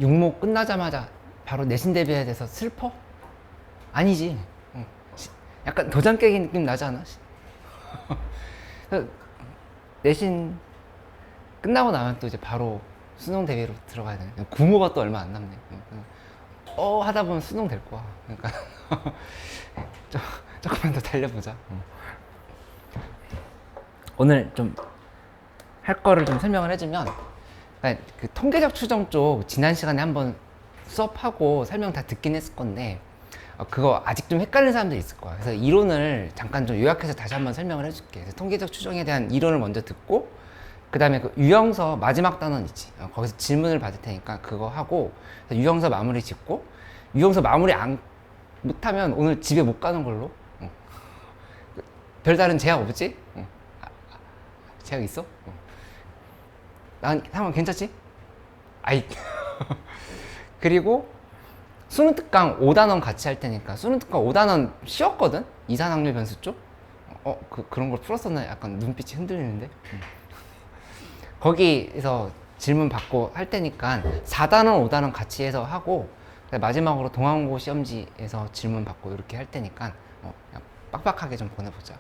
육모 끝나자마자 바로 내신 대비해야 돼서 슬퍼? 아니지. 약간 도장 깨기 느낌 나지 않아? 내신 끝나고 나면 또 이제 바로 수능 대비로 들어가야 돼. 구모가 또 얼마 안 남네. 하다 보면 수능 될 거야. 그러니까 조금만 더 달려보자. 오늘 좀 할 거를 좀 설명을 해주면, 그러니까 그 통계적 추정 쪽 지난 시간에 한번 수업하고 설명 다 듣긴 했을 건데, 그거 아직 좀 헷갈리는 사람들이 있을 거야. 그래서 이론을 잠깐 좀 요약해서 다시 한번 설명을 해줄게. 그래서 통계적 추정에 대한 이론을 먼저 듣고, 그 다음에 그 유형서 마지막 단원 있지. 거기서 질문을 받을 테니까 그거 하고, 유형서 마무리 짓고, 유형서 마무리 못하면 오늘 집에 못 가는 걸로. 별다른 제약 없지? 제약 있어? 난 상황 괜찮지? 아이. 그리고 수능 특강 5단원 같이 할 테니까, 수능 특강 5단원 쉬웠거든? 이산 확률 변수 쪽? 그런 걸 풀었었나? 약간 눈빛이 흔들리는데? 거기에서 질문 받고 할 테니까 4단원, 5단원 같이 해서 하고, 마지막으로 동아공고 시험지에서 질문 받고 이렇게 할 테니까 그냥 빡빡하게 좀 보내보자.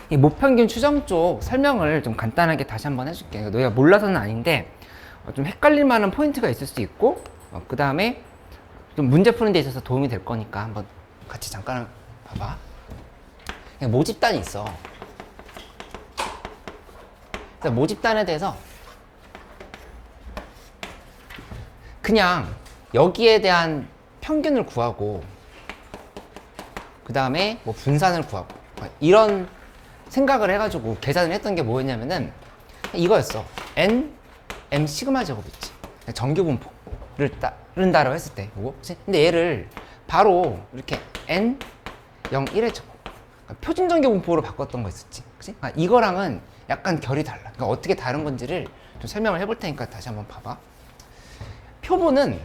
이 모평균 추정 쪽 설명을 좀 간단하게 다시 한번 해줄게. 너희가 몰라서는 아닌데 좀 헷갈릴 만한 포인트가 있을 수 있고, 그 다음에 좀 문제 푸는 데 있어서 도움이 될 거니까 한번 같이 잠깐 봐봐. 모집단이 있어. 그래서 모집단에 대해서 그냥 여기에 대한 평균을 구하고, 그 다음에 뭐 분산을 구하고, 이런 생각을 해가지고 계산을 했던 게 뭐였냐면은 이거였어. n m 시그마 제곱 있지. 정규 분포를 따른다라고 했을 때 이거. 근데 얘를 바로 이렇게 n 0 1의 제곱, 표준 정규 분포로 바꿨던 거 있었지. 그치? 이거랑은 약간 결이 달라. 그러니까 어떻게 다른 건지를 좀 설명을 해볼 테니까 다시 한번 봐봐. 표본은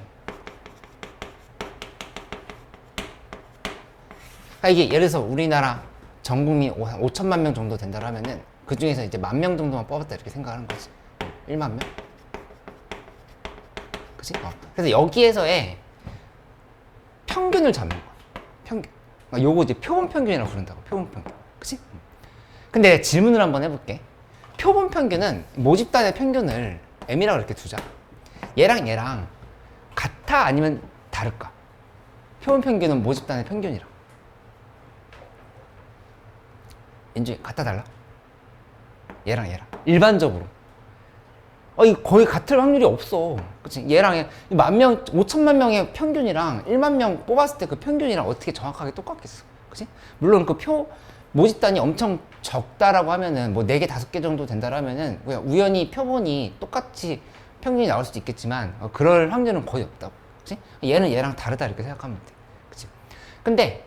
이게 예를 들어서 우리나라 전 국민 5천만 명 정도 된다고 하면은 그 중에서 이제 10,000명 정도만 뽑았다 이렇게 생각하는 거지. 1만 명? 그치? 그래서 여기에서의 평균을 잡는 거야. 평균. 요거 이제 표본 평균이라고 부른다고. 표본 평균. 그치? 근데 질문을 한번 해볼게. 표본 평균은 모집단의 평균을 m이라고 이렇게 두자. 얘랑 같아 아니면 다를까? 표본 평균은 모집단의 평균이랑. 왠지 같아 달라? 얘랑 일반적으로 이거 거의 같을 확률이 없어. 그치? 얘랑 10,000명, 5천만 명의 평균이랑 1만 명 뽑았을 때 그 평균이랑 어떻게 정확하게 똑같겠어? 그치? 물론 그 모집단이 엄청 적다라고 하면은 뭐 4개, 5개 정도 된다고 하면은 그냥 우연히 표본이 똑같이 평균이 나올 수도 있겠지만 그럴 확률은 거의 없다고. 그치? 얘는 얘랑 다르다 이렇게 생각하면 돼. 그치? 근데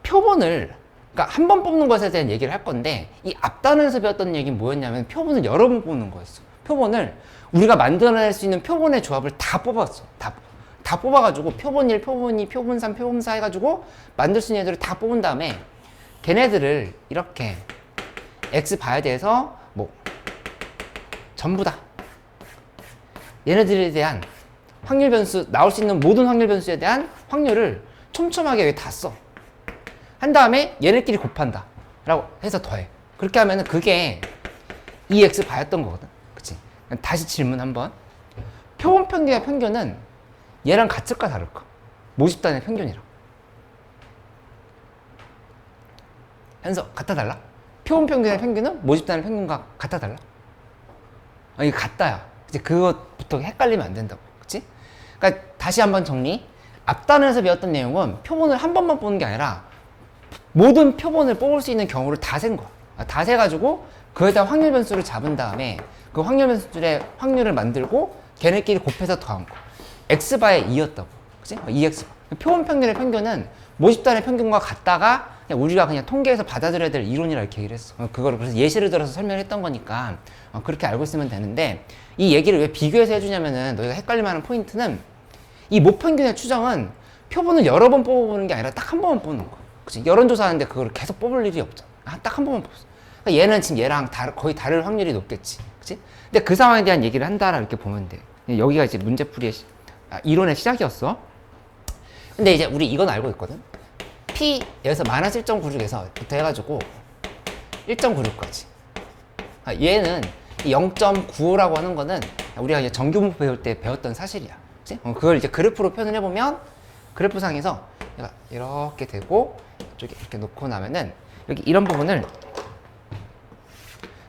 표본을, 그러니까 한 번 뽑는 것에 대한 얘기를 할 건데, 이 앞단에서 배웠던 얘기는 뭐였냐면 표본을 여러 번 뽑는 거였어. 표본을 우리가 만들어낼 수 있는 표본의 조합을 다 뽑았어. 다 뽑아가지고 표본 1, 표본 2, 표본 3, 표본 4 해가지고 만들 수 있는 애들을 다 뽑은 다음에 걔네들을 이렇게 X 봐야 돼서 뭐 전부 다 얘네들에 대한 확률 변수, 나올 수 있는 모든 확률 변수에 대한 확률을 촘촘하게 여기 다 써. 한 다음에 얘네끼리 곱한다 라고 해서 더해. 그렇게 하면은 그게 EX 바였던 거거든. 그치? 다시 질문 한번. 표본 평균의 평균은 얘랑 같을까 다를까? 모집단의 평균이랑. 현서 같아 달라? 표본 평균의 평균은 모집단의 평균과 같아 달라? 이게 같다야. 그치? 그것부터 헷갈리면 안 된다고. 그치? 그러니까 다시 한번 정리. 앞단에서 배웠던 내용은 표본을 한 번만 뽑는 게 아니라 모든 표본을 뽑을 수 있는 경우를 다 센 거야. 다 세가지고 그에다 확률 변수를 잡은 다음에 그 확률 변수의 확률을 만들고 걔네끼리 곱해서 더한 거. X바의 2였다고. 그치? 2X바. 표본 평균의 평균은 모집단의 평균과 같다가 그냥 우리가 그냥 통계에서 받아들여야 될 이론이라 이렇게 얘기를 했어. 그거를 그래서 예시를 들어서 설명했던 거니까 그렇게 알고 있으면 되는데, 이 얘기를 왜 비교해서 해주냐면은 너희가 헷갈릴 만한 포인트는 이 모평균의 추정은 표본을 여러 번 뽑아보는 게 아니라 딱 한 번만 뽑는 거야. 그치? 여론조사 하는데 그걸 계속 뽑을 일이 없잖아. 딱 한 번만 뽑았어. 그러니까 얘는 지금 얘랑 거의 다를 확률이 높겠지. 그치? 근데 그 상황에 대한 얘기를 한다라 이렇게 보면 돼. 여기가 이제 문제풀이의 이론의 시작이었어. 근데 이제 우리 이건 알고 있거든. P 여기서 마이너스 1.96에서부터 해가지고 1.96까지. 얘는 0.95라고 하는 거는 우리가 이제 정규분포 배울 때 배웠던 사실이야. 그치? 그걸 이제 그래프로 표현을 해보면 그래프상에서 얘가 이렇게 되고 이쪽에 이렇게 놓고 나면은 여기 이런 부분을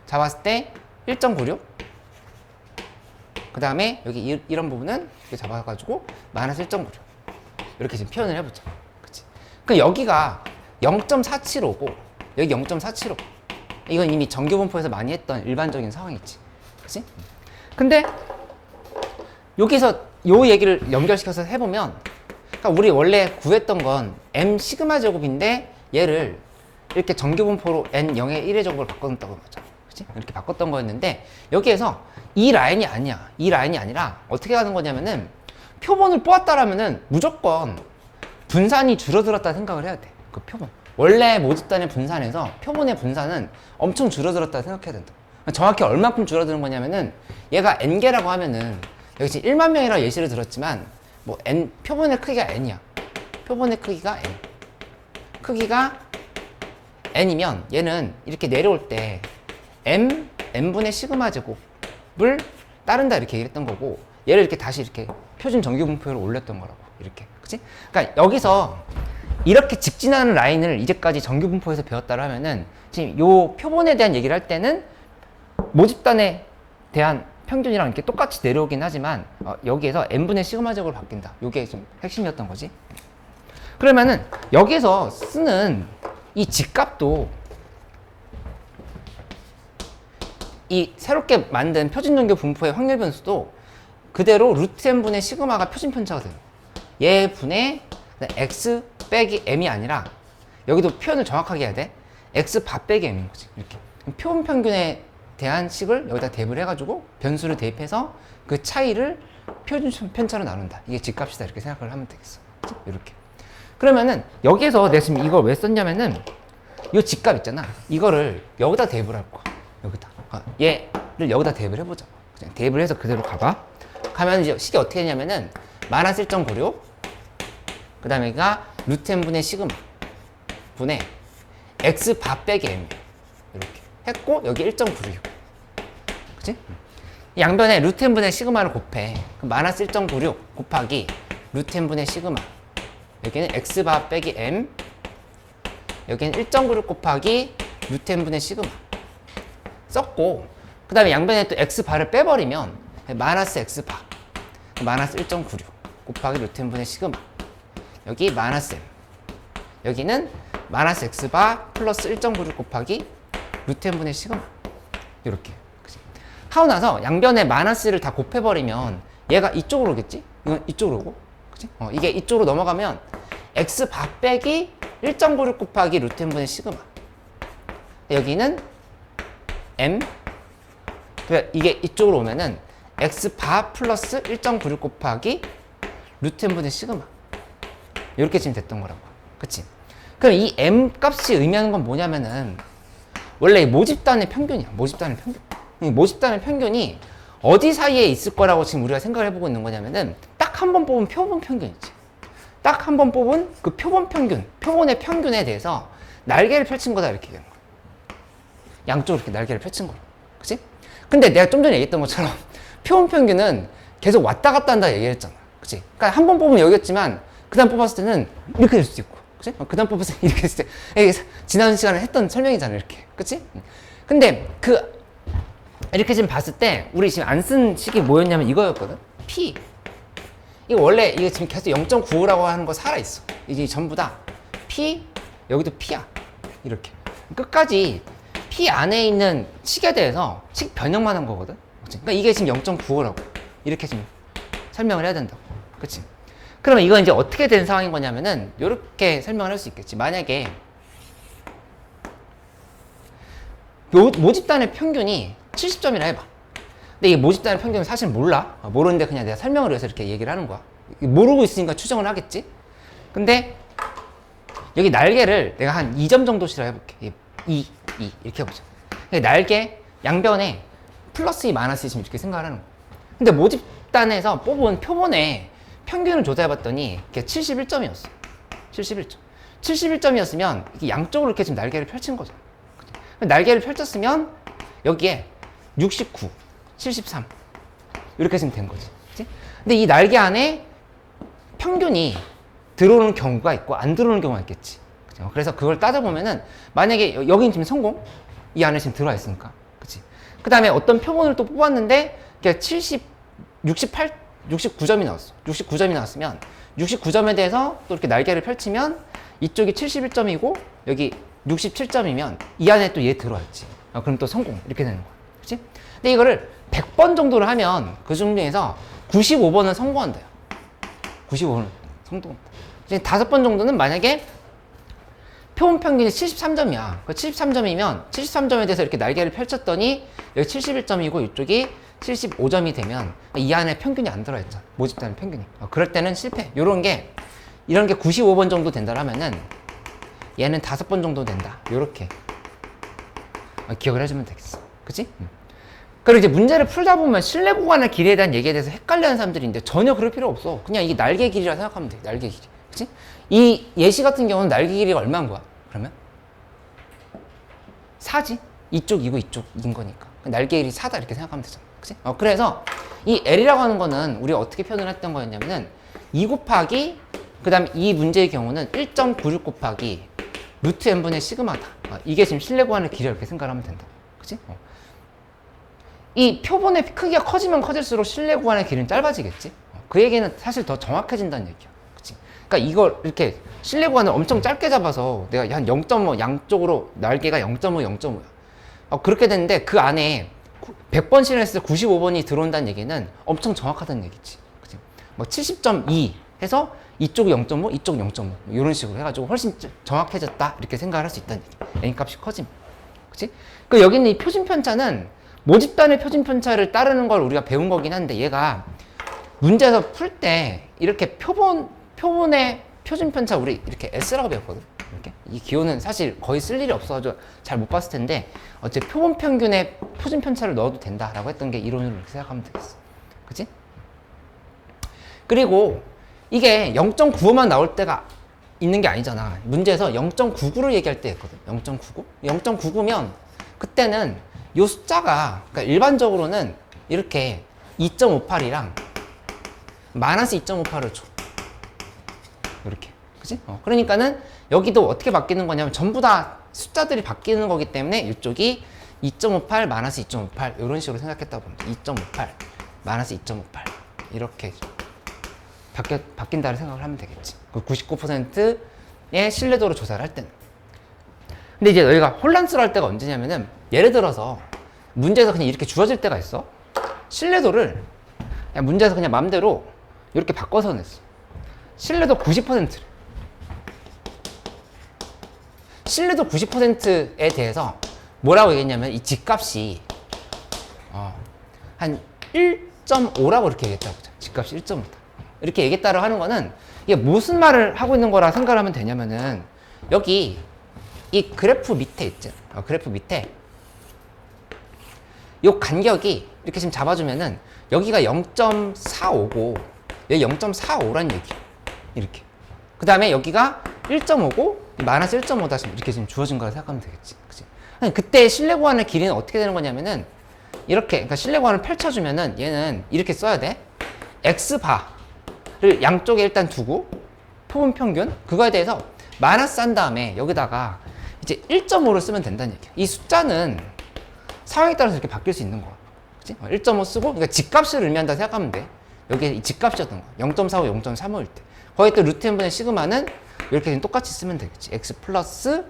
잡았을 때 1.96. 그 다음에 여기 이런 부분은 이렇게 잡아가지고 마이너스 1.96. 이렇게 지금 표현을 해보자. 그치? 그 여기가 0.475고 여기 0.475. 이건 이미 정규분포에서 많이 했던 일반적인 상황이지. 그치? 근데 여기서 요 얘기를 연결시켜서 해보면 그러니까 우리 원래 구했던 건 m 시그마 제곱인데 얘를 이렇게 정규분포로 n 0의 1의 제곱을 바꿨다고 맞아. 그치? 이렇게 바꿨던 거였는데 여기에서 이 라인이 아니야. 이 라인이 아니라 어떻게 가는 거냐면은 표본을 뽑았다라면은 무조건 분산이 줄어들었다 생각을 해야 돼. 그 표본. 원래 모집단의 분산에서 표본의 분산은 엄청 줄어들었다 생각해야 된다. 정확히 얼마큼 줄어드는 거냐면은 얘가 n개라고 하면은 여기 지금 1만 명이라고 예시를 들었지만 뭐 n 표본의 크기가 n이야. 표본의 크기가 n. 크기가 n이면 얘는 이렇게 내려올 때 n분의 시그마 제곱을 따른다 이렇게 얘기했던 거고 얘를 이렇게 다시 이렇게 표준 정규분포로 올렸던 거라고 이렇게. 그치? 그러니까 여기서 이렇게 직진하는 라인을 이제까지 정규분포에서 배웠다고 하면은 지금 요 표본에 대한 얘기를 할 때는 모집단에 대한 평균이랑 이렇게 똑같이 내려오긴 하지만 여기에서 n분의 시그마 제곱으로 바뀐다. 요게 좀 핵심이었던 거지. 그러면은 여기서 쓰는 이 직값도 이 새롭게 만든 표준 정규 분포의 확률 변수도 그대로 루트 n분의 시그마가 표준 편차가 돼요. 얘 분의 x 빼기 m이 아니라 여기도 표현을 정확하게 해야 돼. x 바 빼기 m인 거지. 이렇게 표본 평균에 대한 식을 여기다 대입을 해가지고 변수를 대입해서 그 차이를 표준 편차로 나눈다. 이게 직값이다. 이렇게 생각을 하면 되겠어. 이렇게. 그러면은 여기에서 내가 지금 이걸 왜 썼냐면은 이 직값 있잖아. 이거를 여기다 대입을 할 거야. 여기다. 얘를 여기다 대입을 해보자. 그냥 대입을 해서 그대로 가봐. 가면 이제 식이 어떻게 되냐면은 마이너스 1.96 그 다음에 여기가 루트 n분의 시그마 분의 x 바 빼기 m 이렇게 했고 여기 1.96 그치? 양변에 루트 n분의 시그마를 곱해. 그럼 마이너스 1.96 곱하기 루트 n분의 시그마 여기는 x 바 빼기 m 여기는 1.96 곱하기 루트 n분의 시그마 썼고 그 다음에 양변에 또 x 바를 빼버리면 마이너스 x 바 마이너스 1.96 곱하기 루트 n분의 시그마 여기 마이너스 m 여기는 마이너스 x 바 플러스 1.96 곱하기 루트 n분의 시그마 이렇게 하고 나서 양변에 마이너스를 다 곱해버리면 얘가 이쪽으로 오겠지? 이건 이쪽으로 오고 그치? 이게 이쪽으로 넘어가면 x 바 빼기 1.96 곱하기 루트 n분의 시그마 여기는 m 이게 이쪽으로 오면은 x 바 플러스 1.96 곱하기 루트 n분의 시그마 이렇게 지금 됐던 거라고. 그치? 그럼 이 m 값이 의미하는 건 뭐냐면은 원래 모집단의 평균이야. 모집단의 평균. 이 모집단의 평균이 어디 사이에 있을 거라고 지금 우리가 생각을 해보고 있는 거냐면은 딱 한 번 뽑은 표본 평균이지. 딱 한 번 뽑은 그 표본 평균, 표본의 평균에 대해서 날개를 펼친 거다 이렇게 얘기하는 거야. 양쪽으로 이렇게 날개를 펼친 거야. 그치? 근데 내가 좀 전에 얘기했던 것처럼 표본 평균은 계속 왔다 갔다 한다 얘기했잖아. 그치? 그러니까 한 번 뽑으면 여기였지만 그 다음 뽑았을 때는 이렇게 될 수도 있고 그치? 그 다음 뽑았을 때 이렇게 했을 때 이게 지난 시간에 했던 설명이잖아 이렇게 그치? 근데 이렇게 지금 봤을 때 우리 지금 안 쓴 식이 뭐였냐면 이거였거든. P 이거 원래 이게 지금 계속 0.95라고 하는 거 살아있어. 이게 전부 다 P 여기도 P야 이렇게 끝까지 P 안에 있는 식에 대해서 식 변형만 한 거거든. 그치? 그러니까 이게 지금 0.95라고 이렇게 지금 설명을 해야 된다고. 그치? 그러면 이건 이제 어떻게 된 상황인 거냐면은 이렇게 설명을 할 수 있겠지. 만약에 모집단의 평균이 70점이라 해봐. 근데 이 모집단의 평균은 사실 몰라. 모르는데 그냥 내가 설명을 위해서 이렇게 얘기를 하는 거야. 모르고 있으니까 추정을 하겠지. 근데 여기 날개를 내가 한 2점 정도씩라 해볼게. 2 이렇게 해보자. 날개 양변에 플러스 2 마이너스 2 이렇게 생각을 하는 거야. 근데 모집단에서 뽑은 표본의 평균을 조사해봤더니 이게 71점이었어. 71점. 71점이었으면 양쪽으로 이렇게 지금 날개를 펼친 거죠. 날개를 펼쳤으면 여기에 69, 73 이렇게 지금 된 거지. 그치? 근데 이 날개 안에 평균이 들어오는 경우가 있고 안 들어오는 경우가 있겠지. 그쵸? 그래서 그걸 따져보면은 만약에 여기는 지금 성공, 이 안에 지금 들어와 있으니까. 그치? 그 다음에 어떤 표본을 또 뽑았는데 69점이 나왔어. 69점이 나왔으면 69점에 대해서 또 이렇게 날개를 펼치면 이쪽이 71점이고 여기 67점이면 이 안에 또 얘 들어왔지. 그럼 또 성공 이렇게 되는 거야. 그치? 근데 이거를 100번 정도를 하면 그 중에서 95번은 성공한대요. 95번은 성공한다. 5번 정도는 만약에 표본 평균이 73점이야. 73점이면 73점에 대해서 이렇게 날개를 펼쳤더니 여기 71점이고 이쪽이 75점이 되면 이 안에 평균이 안 들어있죠. 모집단의 평균이. 그럴 때는 실패. 이런 게 95번 정도 된다 하면은 얘는 5번 정도 된다. 요렇게 기억을 해주면 되겠어. 그치? 그리고 이제 문제를 풀다 보면 실내 구간의 길이에 대한 얘기에 대해서 헷갈려하는 사람들이 있는데 전혀 그럴 필요 없어. 그냥 이게 날개 길이라 생각하면 돼. 날개 길이. 그치? 이 예시 같은 경우는 날개 길이가 얼마인 거야? 그러면? 4지? 이쪽이고 이쪽인 거니까. 날개 길이 4다 이렇게 생각하면 되잖아. 그치? 그래서 이 L이라고 하는 거는 우리가 어떻게 표현을 했던 거였냐면은 2 곱하기 그 다음에 이 문제의 경우는 1.96 곱하기 루트 n분의 시그마다. 이게 지금 실내 구간의 길이 이렇게 생각하면 된다. 그치? 이 표본의 크기가 커지면 커질수록 실내 구간의 길은 짧아지겠지? 그 얘기는 사실 더 정확해진다는 얘기야. 그치? 그러니까 이걸 이렇게 실내 구간을 엄청 짧게 잡아서 내가 한 0.5 양쪽으로 날개가 0.5, 0.5야. 그렇게 됐는데 그 안에 100번 실행했을 때 95번이 들어온다는 얘기는 엄청 정확하다는 얘기지. 그치? 뭐 70.2 해서 이쪽 0.5, 이쪽 0.5 이런 식으로 해가지고 훨씬 정확해졌다 이렇게 생각을 할 수 있다는 얘기. n값이 커지면. 그치? 그 여기 있는 이 표준편차는 모집단의 표준편차를 따르는 걸 우리가 배운 거긴 한데 얘가 문제에서 풀 때 이렇게 표본의 표준편차 우리 이렇게 S라고 배웠거든. 이렇게 이 기호는 사실 거의 쓸 일이 없어가지고 잘 못 봤을 텐데 어째 표본 평균에 표준편차를 넣어도 된다라고 했던 게 이론으로 이렇게 생각하면 되겠어. 그치? 그리고 이게 0.95만 나올 때가 있는 게 아니잖아. 문제에서 0.99를 얘기할 때 있거든. 0.99? 0.99면 그때는 이 숫자가 그러니까 일반적으로는 이렇게 2.58이랑 마이너스 2.58을 줘. 이렇게. 그치? 그러니까는 여기도 어떻게 바뀌는 거냐면 전부 다 숫자들이 바뀌는 거기 때문에 이쪽이 2.58 마이너스 2.58 이런 식으로 생각했다 보면 2.58 마이너스 2.58 이렇게 바뀐다를 생각을 하면 되겠지. 그 99%의 신뢰도를 조사를 할 때는. 근데 이제 너희가 혼란스러울 때가 언제냐면은 예를 들어서 문제에서 그냥 이렇게 주어질 때가 있어. 신뢰도를 그냥 문제에서 그냥 맘대로 이렇게 바꿔서 냈어. 신뢰도 90%를. 신뢰도 90%에 대해서 뭐라고 얘기했냐면 이 집값이 한 1.5라고 이렇게 얘기했다고 보자. 집값이 1.5다. 이렇게 얘기했다고 하는 거는 이게 무슨 말을 하고 있는 거라 생각을 하면 되냐면은 여기 이 그래프 밑에 있지. 그래프 밑에 요 간격이 이렇게 지금 잡아주면은 여기가 0.45고 여기 0.45란 얘기. 이렇게. 그 다음에 여기가 1.5고 마이너스 1.5다 이렇게 지금 주어진 거라 생각하면 되겠지. 그치? 그때 실내 구간의 길이는 어떻게 되는 거냐면은 이렇게 그러니까 실내 구간을 펼쳐주면은 얘는 이렇게 써야 돼. x바를 양쪽에 일단 두고 표본 평균 그거에 대해서 마이너스 한 다음에 여기다가 이제 1.5를 쓰면 된다는 얘기야. 이 숫자는 상황에 따라서 이렇게 바뀔 수 있는 거야. 그치? 1.5 쓰고 그러니까 집값을 의미한다 생각하면 돼. 여기에 이 집값이었던 거야. 0.45, 0.35일 때. 거기 또 루트 n분의 시그마는 이렇게 똑같이 쓰면 되겠지. x 플러스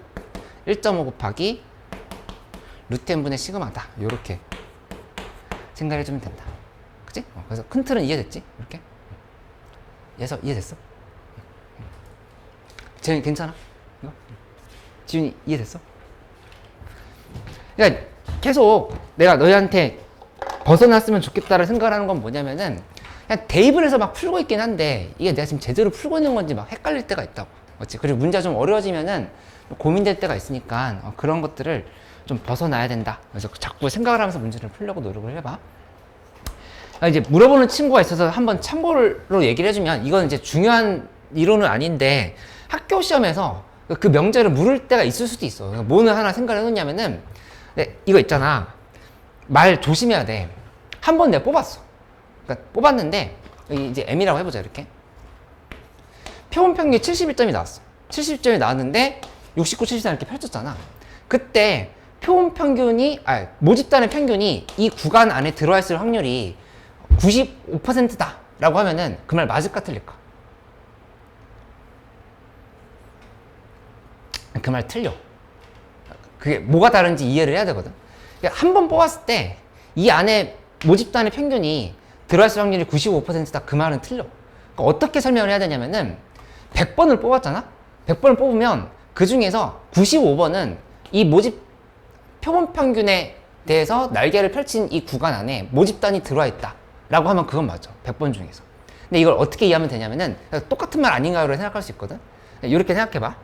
1.5 곱하기 루트 n분의 시그마다. 요렇게 생각해주면 된다. 그치? 그래서 큰 틀은 이해됐지? 이렇게? 이해됐어? 재현이 괜찮아? 이거? 지훈이 이해됐어? 그러니까 계속 내가 너희한테 벗어났으면 좋겠다를 생각하는 건 뭐냐면은 그냥 대입을 해서 막 풀고 있긴 한데 이게 내가 지금 제대로 풀고 있는 건지 막 헷갈릴 때가 있다고. 그렇지? 그리고 문제가 좀 어려워지면은 고민될 때가 있으니까 그런 것들을 좀 벗어나야 된다. 그래서 자꾸 생각을 하면서 문제를 풀려고 노력을 해봐. 이제 물어보는 친구가 있어서 한번 참고로 얘기를 해주면, 이건 이제 중요한 이론은 아닌데 학교 시험에서 그 명제를 물을 때가 있을 수도 있어. 뭐는 하나 생각을 해놓냐면은, 이거 있잖아. 말 조심해야 돼. 한 번 내가 뽑았어. 그러니까 뽑았는데 이제 M이라고 해보자. 이렇게 표본 평균이 71점이 나왔어. 70점이 나왔는데 69, 74 이렇게 펼쳤잖아. 그때 표본 평균이, 모집단의 평균이 이 구간 안에 들어와 있을 확률이 95%다 라고 하면은 그 말 맞을까 틀릴까? 그 말 틀려. 그게 뭐가 다른지 이해를 해야 되거든. 그러니까 한 번 뽑았을 때 이 안에 모집단의 평균이 들어와 있을 확률이 95%다, 그 말은 틀려. 그러니까 어떻게 설명을 해야 되냐면은 100번을 뽑았잖아? 100번을 뽑으면 그 중에서 95번은 이 모집 표본 평균에 대해서 날개를 펼친 이 구간 안에 모집단이 들어와 있다 라고 하면 그건 맞아. 100번 중에서. 근데 이걸 어떻게 이해하면 되냐면은 똑같은 말 아닌가요? 라고 생각할 수 있거든. 이렇게 생각해봐.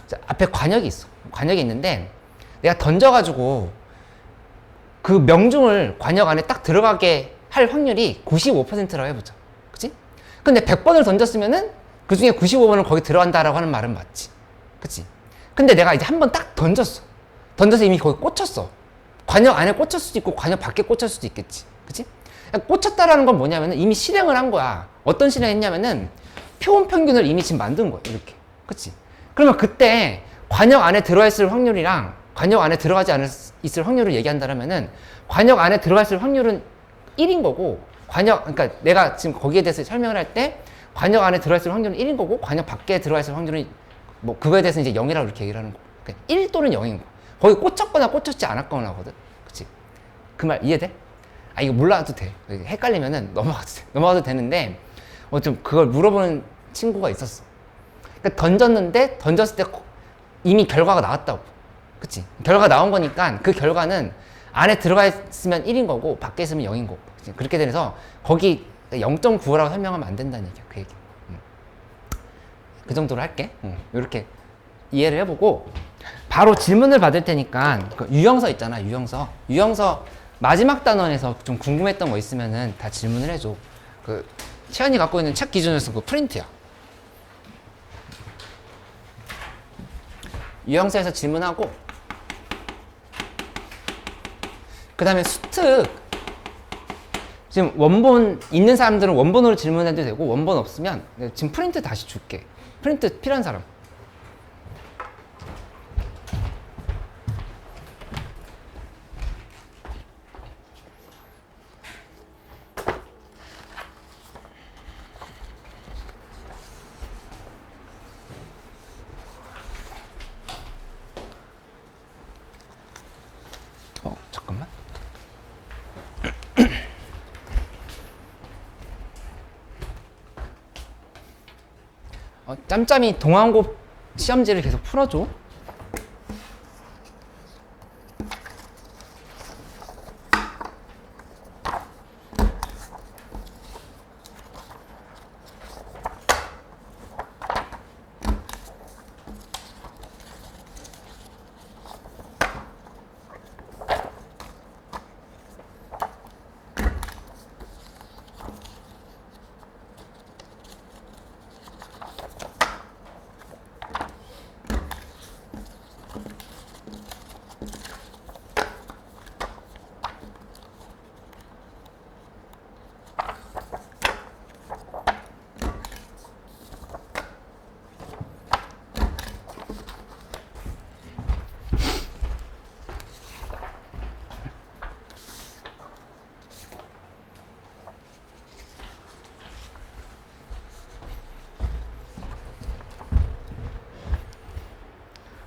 자, 앞에 관역이 있어. 관역이 있는데 내가 던져가지고 그 명중을 관역 안에 딱 들어가게 할 확률이 95%라고 해보자. 그치? 근데 100번을 던졌으면은 그 중에 95번은 거기 들어간다라고 하는 말은 맞지. 그치? 근데 내가 이제 한 번 딱 던졌어. 던져서 이미 거기 꽂혔어. 관역 안에 꽂혔을 수도 있고 관역 밖에 꽂혔을 수도 있겠지. 그치? 꽂혔다라는 건 뭐냐면은 이미 실행을 한 거야. 어떤 실행을 했냐면은 표본 평균을 이미 지금 만든 거야. 이렇게. 그치? 그러면 그때 관역 안에 들어와 있을 확률이랑 관역 안에 들어가지 있을 확률을 얘기한다면은 관역 안에 들어가 있을 확률은 1인 거고, 그러니까 내가 지금 거기에 대해서 설명을 할 때 관역 안에 들어가 있을 확률은 1인 거고, 관역 밖에 들어가 있을 확률은 뭐 그거에 대해서 이제 0이라고 이렇게 얘기를 하는 거. 그러니까 1 또는 0인 거. 거기 꽂혔거나 꽂혔지 않았거나 하거든. 그치? 그 말 이해돼? 이거 몰라도 돼. 헷갈리면은 넘어가도 되는데, 좀 그걸 물어보는 친구가 있었어. 그러니까 던졌을 때 이미 결과가 나왔다고. 그치? 결과가 나온 거니까 그 결과는 안에 들어가 있으면 1인 거고 밖에 있으면 0인 거고. 그치? 그렇게 돼서 거기 0.95라고 설명하면 안 된다는 얘기야. 그 얘기. 그 정도로 할게. 이렇게 이해를 해보고 바로 질문을 받을 테니까 그 유형서 있잖아. 유형서 마지막 단원에서 좀 궁금했던 거 있으면은 다 질문을 해줘. 그 채연이 갖고 있는 책 기준에서 그 프린트야. 유형서에서 질문하고, 그 다음에 수특, 지금 원본 있는 사람들은 원본으로 질문해도 되고, 원본 없으면 지금 프린트 다시 줄게. 프린트 필요한 사람. 잠깐만. 짬짬이 동안고 시험지를 계속 풀어줘.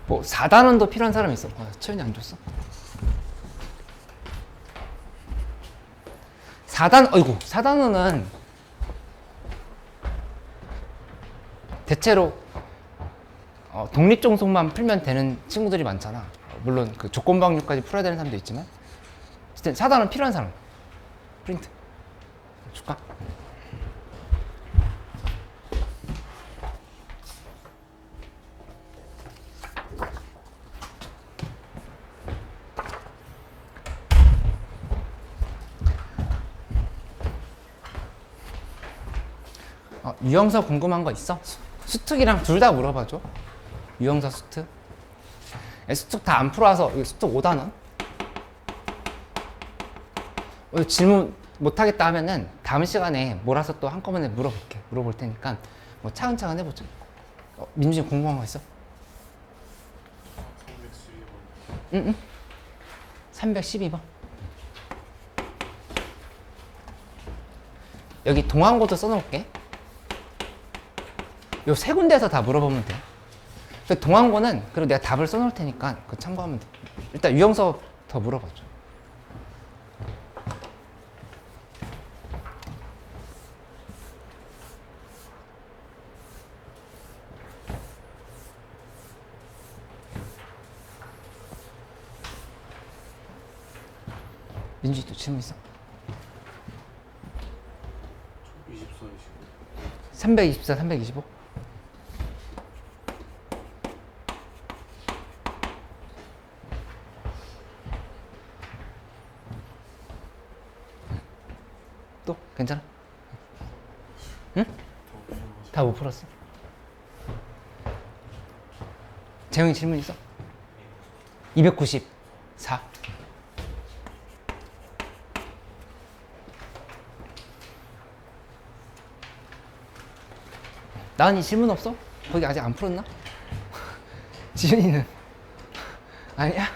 뭐 4단원도 필요한 사람이 있어. 채연이 안 줬어? 4단원은 대체로 독립종속만 풀면 되는 친구들이 많잖아. 물론 그 조건방류까지 풀어야 되는 사람도 있지만, 어쨌든 4단원 필요한 사람 프린트 줄까? 유형서 궁금한 거 있어? 수특이랑 둘 다 물어봐줘. 유형서 수특. 수특 다 안 풀어와서 이거 수특 5단원. 질문 못하겠다 하면은 다음 시간에 몰아서 또 한꺼번에 물어볼 테니까 뭐 차근차근 해보자. 민준이 궁금한 거 있어? 312번. 312번. 여기 동항고도 써놓을게. 요 세 군데에서 다 물어보면 돼. 동항고는 그리고 내가 답을 써놓을 테니까 그거 참고하면 돼. 일단 유형서 더 물어봐줘. 민준이 또 질문 있어? 324, 325? 또? 괜찮아? 응? 다 못 풀었어? 재영이 질문 있어? 294. 나은이 질문 없어? 거기 아직 안 풀었나? 지윤이는? 아니야?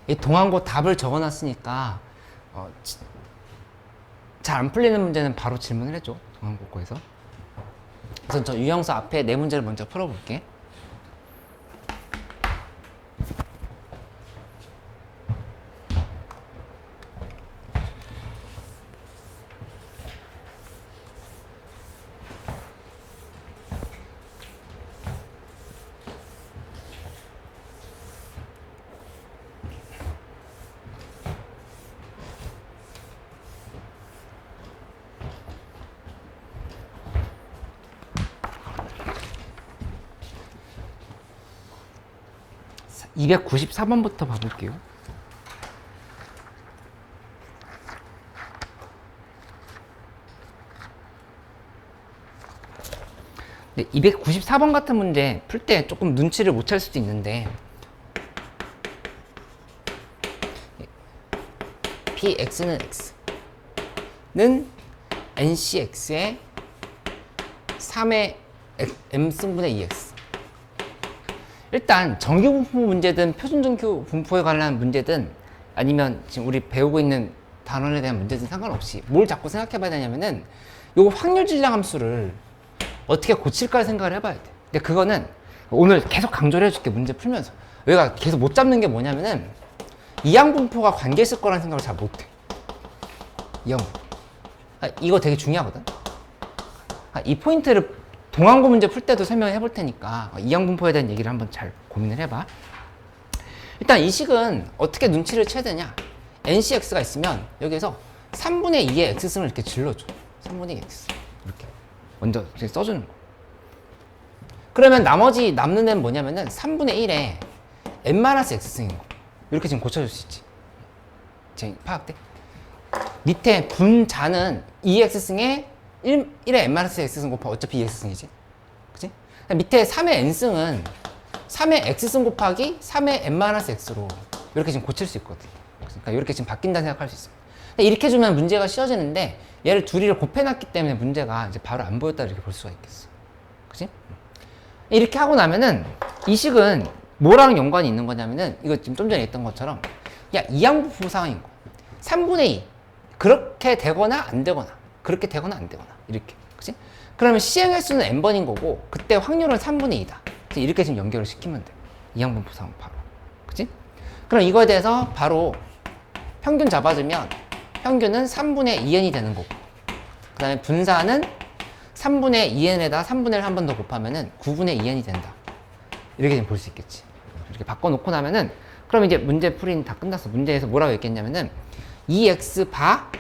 이 동항고 답을 적어놨으니까 잘 안 풀리는 문제는 바로 질문을 해줘. 동항고 거에서. 그래서 저 유형서 앞에 네 문제를 먼저 풀어볼게. 자, 294번부터 봐볼게요. 네, 294번 같은 문제 풀 때 조금 눈치를 못 챌 수도 있는데 px는 x는 ncx의 3의 m승분의 2x. 일단 정규분포 문제든 표준정규 분포에 관한 문제든 아니면 지금 우리 배우고 있는 단원에 대한 문제든 상관없이 뭘 자꾸 생각해 봐야 되냐면은 요거 확률 질량 함수를 어떻게 고칠까 생각을 해봐야 돼. 근데 그거는 오늘 계속 강조를 해줄게. 문제 풀면서 여기가 계속 못 잡는 게 뭐냐면은 이항분포가 관계 있을 거라는 생각을 잘 못해. 이항분포. 이거 되게 중요하거든. 이 포인트를 동항고 문제 풀 때도 설명해 볼 테니까 이항분포에 대한 얘기를 한번 잘 고민을 해봐. 일단 이 식은 어떻게 눈치를 채야 되냐. ncx가 있으면 여기에서 3분의 2의 x승을 이렇게 질러줘. 3분의 2 x 이렇게 먼저 써주는 거. 그러면 나머지 남는 애는 뭐냐면은 3분의 1에 n-x승인 거. 이렇게 지금 고쳐줄 수 있지. 지금 파악돼? 밑에 분자는 2x승에 1의 n-x승 곱하면 어차피 2x승이지. 그치? 밑에 3의 n승은 3의 x승 곱하기 3의 n-x로 이렇게 지금 고칠 수 있거든. 그러니까 이렇게 지금 바뀐다 생각할 수 있어. 이렇게 주면 문제가 쉬워지는데 얘를 둘이를 곱해놨기 때문에 문제가 이제 바로 안 보였다 이렇게 볼 수가 있겠어. 그치? 이렇게 하고 나면은 이 식은 뭐랑 연관이 있는 거냐면은 이거 지금 좀 전에 했던 것처럼 야 이항분포 상황인 거. 3분의 2 그렇게 되거나 안 되거나 그렇게 되거나 안 되거나 이렇게. 그치? 그러면 시행할 수는 n번인 거고 그때 확률은 3분의 2다. 이렇게 지금 연결을 시키면 돼. 이항분포 상황 바로. 그치? 그럼 이거에 대해서 바로 평균 잡아주면 평균은 3분의 2n이 되는 거고 그 다음에 분사는 3분의 2n에다 3분의 1 한 번 더 곱하면은 9분의 2n이 된다. 이렇게 볼 수 있겠지. 이렇게 바꿔놓고 나면은 그럼 이제 문제 풀이는 다 끝났어. 문제에서 뭐라고 했겠냐면은 2x 바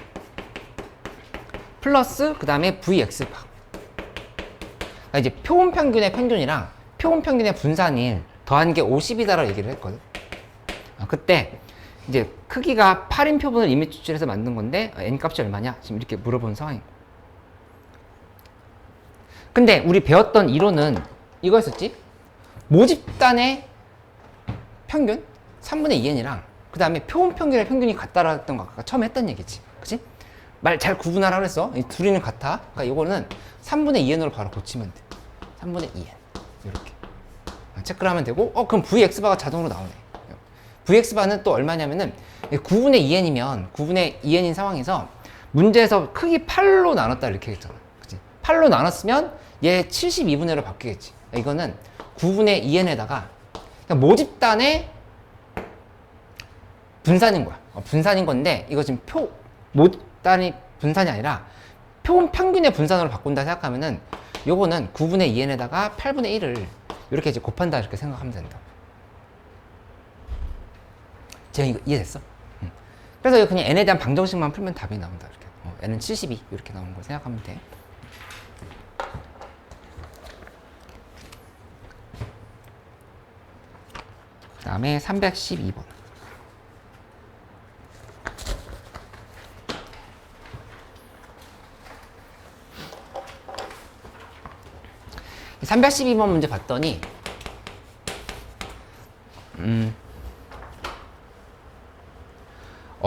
플러스 그 다음에 vx 바. 그러니까 이제 표본 평균의 평균이랑 표본 평균의 분산일 더한 게 50이다라고 얘기를 했거든. 그때 이제 크기가 8인 표본을 이미 추출해서 만든 건데 n 값이 얼마냐? 지금 이렇게 물어본 상황이고. 근데 우리 배웠던 이론은 이거였었지? 모집단의 평균 3분의 2n이랑 그 다음에 표본 평균의 평균이 같다라던 거 아까 처음 했던 얘기지. 그치? 말 잘 구분하라 그랬어. 이 둘이는 같아. 그러니까 이거는 3분의 2n으로 바로 고치면 돼. 3분의 2n. 이렇게. 체크를 하면 되고, 그럼 vx바가 자동으로 나오네. vx바는 또 얼마냐면은 9분의 2n이면 9분의 2n인 상황에서 문제에서 크기 8로 나눴다 이렇게 했잖아. 그치? 8로 나눴으면 얘 72분의 1로 바뀌겠지. 이거는 9분의 2n에다가 모집단의 분산인 거야. 분산인 건데 이거 지금 모집단이 분산이 아니라 표본 평균의 분산으로 바꾼다 생각하면은 요거는 9분의 2n에다가 8분의 1을 이렇게 이제 곱한다 이렇게 생각하면 된다. 제가 이거 이해됐어? 그래서 그냥 n에 대한 방정식만 풀면 답이 나온다. 이렇게. n은 72 이렇게 나오는 걸 생각하면 돼. 그 다음에 312번. 이 312번 문제 봤더니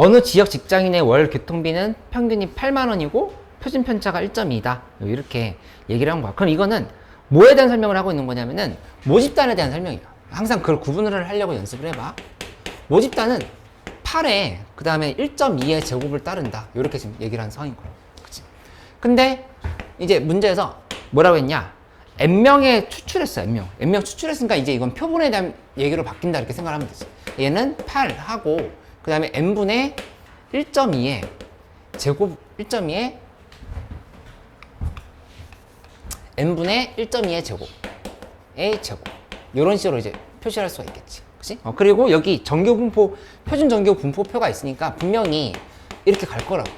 어느 지역 직장인의 월 교통비는 평균이 8만 원이고 표준 편차가 1.2다. 이렇게 얘기를 한 거야. 그럼 이거는 뭐에 대한 설명을 하고 있는 거냐면은 모집단에 대한 설명이야. 항상 그걸 구분을 하려고 연습을 해봐. 모집단은 8에 그 다음에 1.2의 제곱을 따른다. 이렇게 지금 얘기를 한 상황인 거야. 그치? 근데 이제 문제에서 뭐라고 했냐? n명에 추출했어. n명 추출했으니까 이제 이건 표본에 대한 얘기로 바뀐다 이렇게 생각을 하면 되지. 얘는 8하고 그 다음에 n분의 1.2의 제곱 1.2의 n분의 1.2의 제곱의 제곱 이런 식으로 이제 표시할 수가 있겠지. 그치? 그리고 여기 전교분포 표준 전교 분포표가 있으니까 분명히 이렇게 갈 거라고.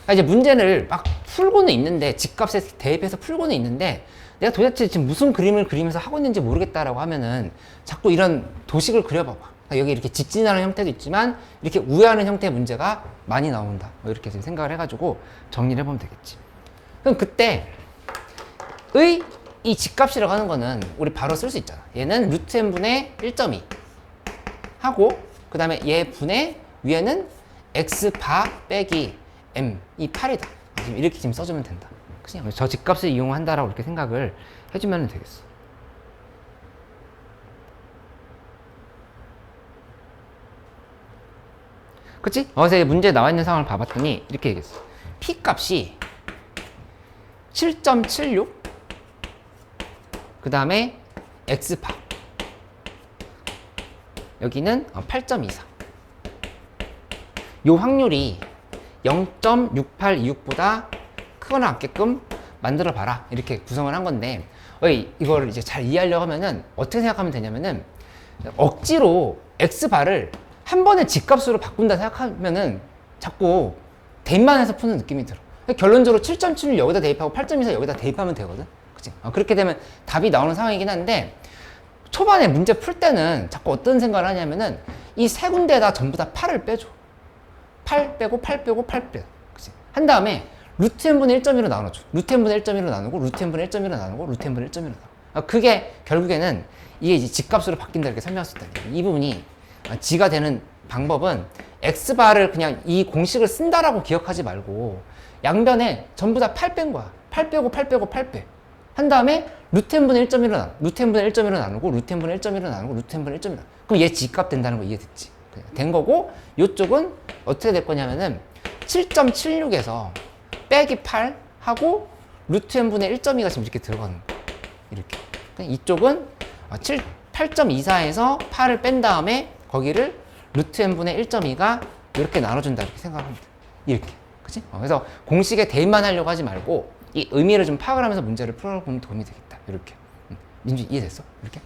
그러니까 이제 문제를 막 풀고는 있는데 집값에 대입해서 풀고는 있는데 내가 도대체 지금 무슨 그림을 그리면서 하고 있는지 모르겠다라고 하면은 자꾸 이런 도식을 그려봐봐. 여기 이렇게 직진하는 형태도 있지만 이렇게 우회하는 형태의 문제가 많이 나온다. 이렇게 생각을 해가지고 정리를 해보면 되겠지. 그럼 그때의 이 집값이라고 하는 거는 우리 바로 쓸 수 있잖아. 얘는 루트 n분의 1.2 하고 그 다음에 얘 분의 위에는 x 바 빼기 m 이 8이다. 이렇게 지금 써주면 된다. 그냥 저 집값을 이용한다라고 이렇게 생각을 해주면 되겠어. 그치? 그래서 문제에 나와 있는 상황을 봐봤더니 이렇게 얘기했어. P 값이 7.76 그 다음에 X파 여기는 8.24 요 확률이 0.6826보다 크거나 같게끔 만들어 봐라 이렇게 구성을 한 건데 이걸 이제 잘 이해하려고 하면은 어떻게 생각하면 되냐면은 억지로 X바를 한 번에 집값으로 바꾼다 생각하면은 자꾸 대입만 해서 푸는 느낌이 들어. 결론적으로 7.76 여기다 대입하고 8.24 여기다 대입하면 되거든. 그치? 그렇게 되면 답이 나오는 상황이긴 한데, 초반에 문제 풀 때는 자꾸 어떤 생각을 하냐면은 이 세 군데에다 전부 다 8을 빼줘. 8 빼고 8 빼고 8 빼. 그치? 한 다음에 루트 n분의 1.1로 나눠줘. 루트 n분의 1.1로 나누고 루트 n분의 1.1로 나누고 루트 n분의 1.1로 나누고. 그게 결국에는 이게 이제 집값으로 바뀐다 이렇게 설명할 수 있다. 이 부분이 G가 되는 방법은 X바를 그냥 이 공식을 쓴다라고 기억하지 말고 양변에 전부 다 8 뺀 거야. 8 빼고 8 빼고 8 빼. 한 다음에 루트 n분의 1.1로 나누고 루트 n분의 1.1로 나누고 루트 n분의 1.1로 나누고 루트 n분의 1.1로 나누고. 그럼 얘 G값 된다는 거 이해됐지? 된 거고, 요쪽은 어떻게 될 거냐면은 7.76에서 빼기 8 하고 루트 n분의 1.2가 지금 이렇게 들어가는 거야. 이렇게. 이쪽은 8.24에서 8을 뺀 다음에 거기를 루트 n분의 1.2가 이렇게 나눠준다 이렇게 생각하면 돼. 이렇게. 그치? 그래서 공식에 대입만 하려고 하지 말고 이 의미를 좀 파악을 하면서 문제를 풀어보면 도움이 되겠다. 이렇게. 민주 이해됐어? 이렇게?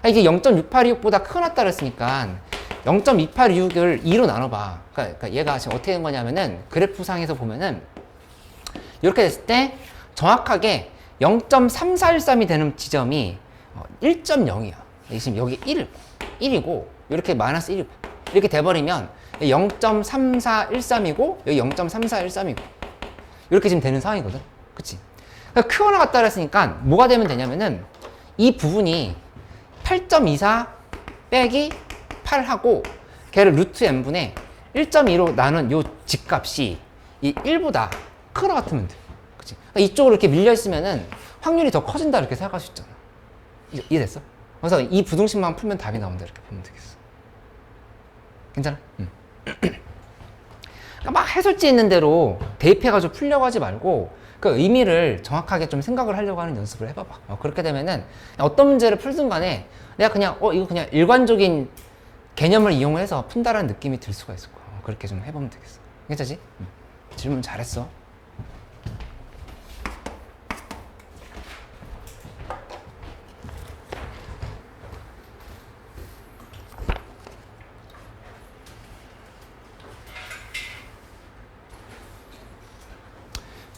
이게 0.6826보다 크거나 같다 그랬으니까 0.2826을 2로 나눠봐. 그러니까 얘가 지금 어떻게 된 거냐면은 그래프상에서 보면은 이렇게 됐을 때 정확하게 0.3413이 되는 지점이 1.0이야. 지금 여기 1이고 이렇게 마이너스 1이고 이렇게 돼버리면 0.3413이고 여기 0.3413이고 이렇게 지금 되는 상황이거든. 그치? 그러니까 크거나 같다 그랬으니까 뭐가 되면 되냐면은 이 부분이 8.24 빼기 8하고 걔를 루트 n분의 1.2로 나눈 요 집값이 이 1보다 크거나 같으면 돼. 그치? 그러니까 이쪽으로 이렇게 밀려있으면은 확률이 더 커진다 이렇게 생각할 수 있잖아. 이해됐어? 그래서 이 부등식만 풀면 답이 나온다 이렇게 보면 되겠어. 괜찮아? 응. 그러니까 막 해설지 있는 대로 대입해가지고 풀려고 하지 말고 그 의미를 정확하게 좀 생각을 하려고 하는 연습을 해봐봐. 그렇게 되면은 어떤 문제를 풀든 간에 내가 그냥 이거 그냥 일관적인 개념을 이용해서 푼다라는 느낌이 들 수가 있을 거야. 그렇게 좀 해보면 되겠어. 괜찮지? 응. 질문 잘했어.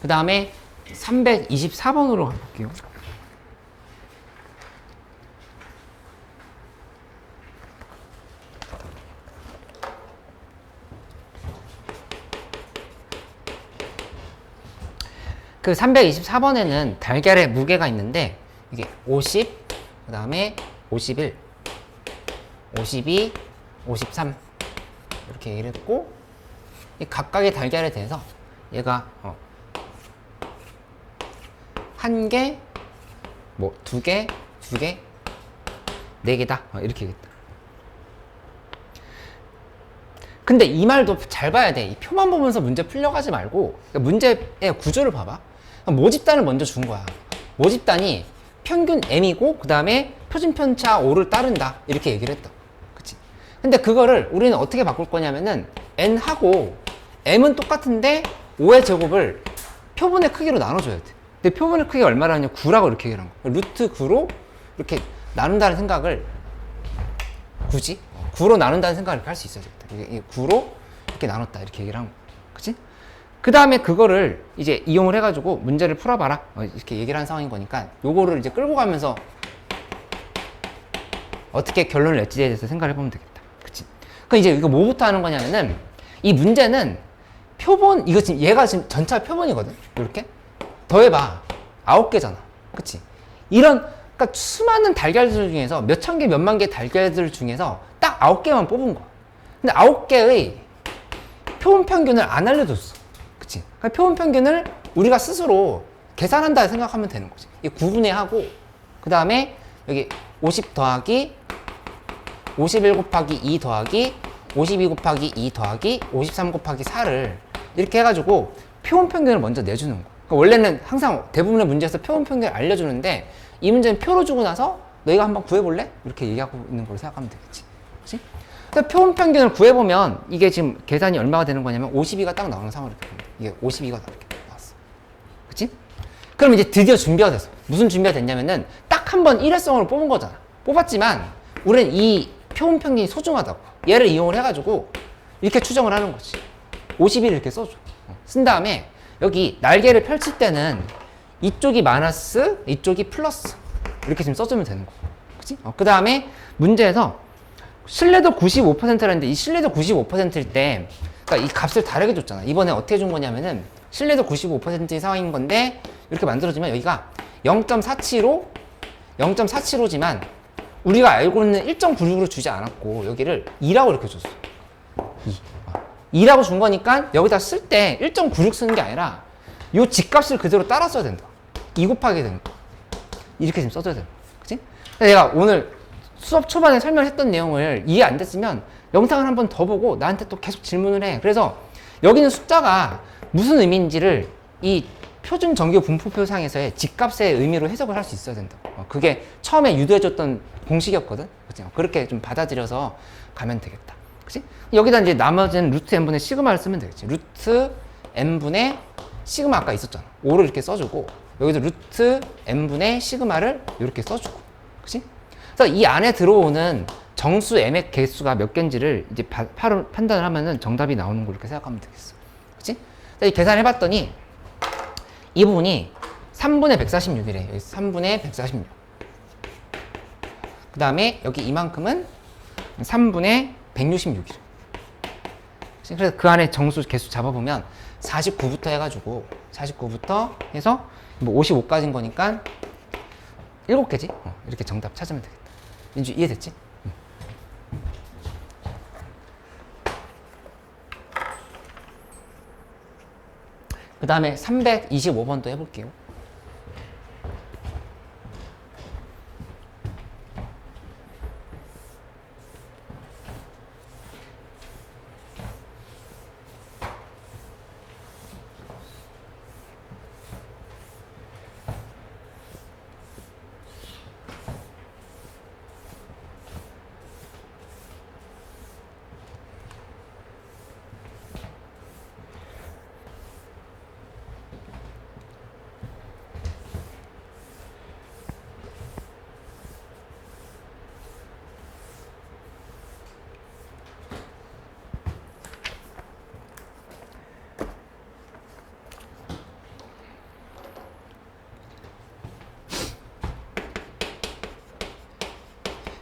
그 다음에 324번으로 가볼게요. 그 324번에는 달걀의 무게가 있는데 이게 50, 그 다음에 51, 52, 53 이렇게 얘기를 했고 이 각각의 달걀에 대해서 얘가 한 개, 뭐 두 개, 네 개다 이렇게 얘기했다. 근데 이 말도 잘 봐야 돼. 이 표만 보면서 문제 풀려고 하지 말고 그러니까 문제의 구조를 봐봐. 모집단을 먼저 준 거야. 모집단이 평균 m이고 그 다음에 표준편차 5를 따른다 이렇게 얘기를 했다. 그치? 근데 그거를 우리는 어떻게 바꿀 거냐면은 n하고 m은 똑같은데 5의 제곱을 표분의 크기로 나눠줘야 돼. 근데 표분의 크기가 얼마라냐 9라고 이렇게 얘기를 한 거야. 루트 9로 이렇게 나눈다는 생각을 굳이 9로 나눈다는 생각을 이렇게 할 수 있어야 되겠다. 이게 9로 이렇게 나눴다 이렇게 얘기를 한 거야. 그치? 그 다음에 그거를 이제 이용을 해가지고 문제를 풀어봐라 이렇게 얘기를 한 상황인 거니까 요거를 이제 끌고 가면서 어떻게 결론을 낼지에 대해서 생각을 해보면 되겠다. 그치? 그럼 이제 이거 뭐부터 하는 거냐면은 이 문제는 표본 이거 지금 얘가 지금 전체 표본이거든. 이렇게 더해봐 9개잖아. 그치? 이런 그러니까 수많은 달걀들 중에서 몇천 개, 몇만 개 달걀들 중에서 딱 9개만 뽑은 거야. 근데 9개의 표본 평균을 안 알려줬어. 그치? 그러니까 표본 평균을 우리가 스스로 계산한다 생각하면 되는 거지. 이 9분의 하고, 그 다음에 여기 50 더하기, 51 곱하기 2 더하기, 52 곱하기 2 더하기, 53 곱하기 4를 이렇게 해가지고 표본 평균을 먼저 내주는 거야. 그러니까 원래는 항상 대부분의 문제에서 표본 평균을 알려주는데 이 문제는 표로 주고 나서 너희가 한번 구해볼래? 이렇게 얘기하고 있는 걸로 생각하면 되겠지. 그치? 그래서 표본 평균을 구해보면 이게 지금 계산이 얼마가 되는 거냐면 52가 딱 나오는 상황을 이렇게 보면 이게 52가 이렇게 나왔어. 그치? 그럼 이제 드디어 준비가 됐어. 무슨 준비가 됐냐면은 딱 한 번 일회성으로 뽑은 거잖아. 뽑았지만 우리는 이 표본 평균이 소중하다고. 얘를 이용을 해가지고 이렇게 추정을 하는 거지. 51을 이렇게 써줘. 쓴 다음에 여기 날개를 펼칠 때는 이쪽이 마이너스, 이쪽이 플러스 이렇게 지금 써주면 되는 거고, 그치? 그 다음에 문제에서 신뢰도 95%라는데 이 신뢰도 95%일 때 그러니까 이 값을 다르게 줬잖아. 이번에 어떻게 준 거냐면은 신뢰도 95%의 상황인 건데 이렇게 만들어주면 여기가 0.475지만 우리가 알고 있는 1.96으로 주지 않았고 여기를 2라고 이렇게 줬어. 2라고 준 거니까 여기다 쓸 때 1.96 쓰는 게 아니라 요 집값을 그대로 따라 써야 된다. 2 곱하기 되는 거. 이렇게 지금 써줘야 된다. 그치? 내가 오늘 수업 초반에 설명했던 내용을 이해 안 됐으면 영상을 한 번 더 보고 나한테 또 계속 질문을 해. 그래서 여기는 숫자가 무슨 의미인지를 이 표준 정규 분포표상에서의 집값의 의미로 해석을 할 수 있어야 된다. 그게 처음에 유도해줬던 공식이었거든. 그치? 그렇게 좀 받아들여서 가면 되겠다. 그치? 여기다 이제 나머지는 루트 n분의 시그마를 쓰면 되겠지. 루트 n분의 시그마 아까 있었잖아. 5를 이렇게 써주고 여기도 루트 n분의 시그마를 이렇게 써주고, 그치? 그래서 이 안에 들어오는 정수 m의 개수가 몇 개인지를 이제 판단을 하면은 정답이 나오는 걸 이렇게 생각하면 되겠어. 그치? 이 계산해봤더니 이 부분이 3분의 146이래. 여기 3분의 146. 그 다음에 여기 이만큼은 3분의 166이래. 그래서 그 안에 정수 개수 잡아보면 49부터 해가지고 49부터 해서 뭐 55까지인 거니까 7개지? 이렇게 정답 찾으면 되겠다. 민주 이해됐지? 그 다음에 325번도 해볼게요.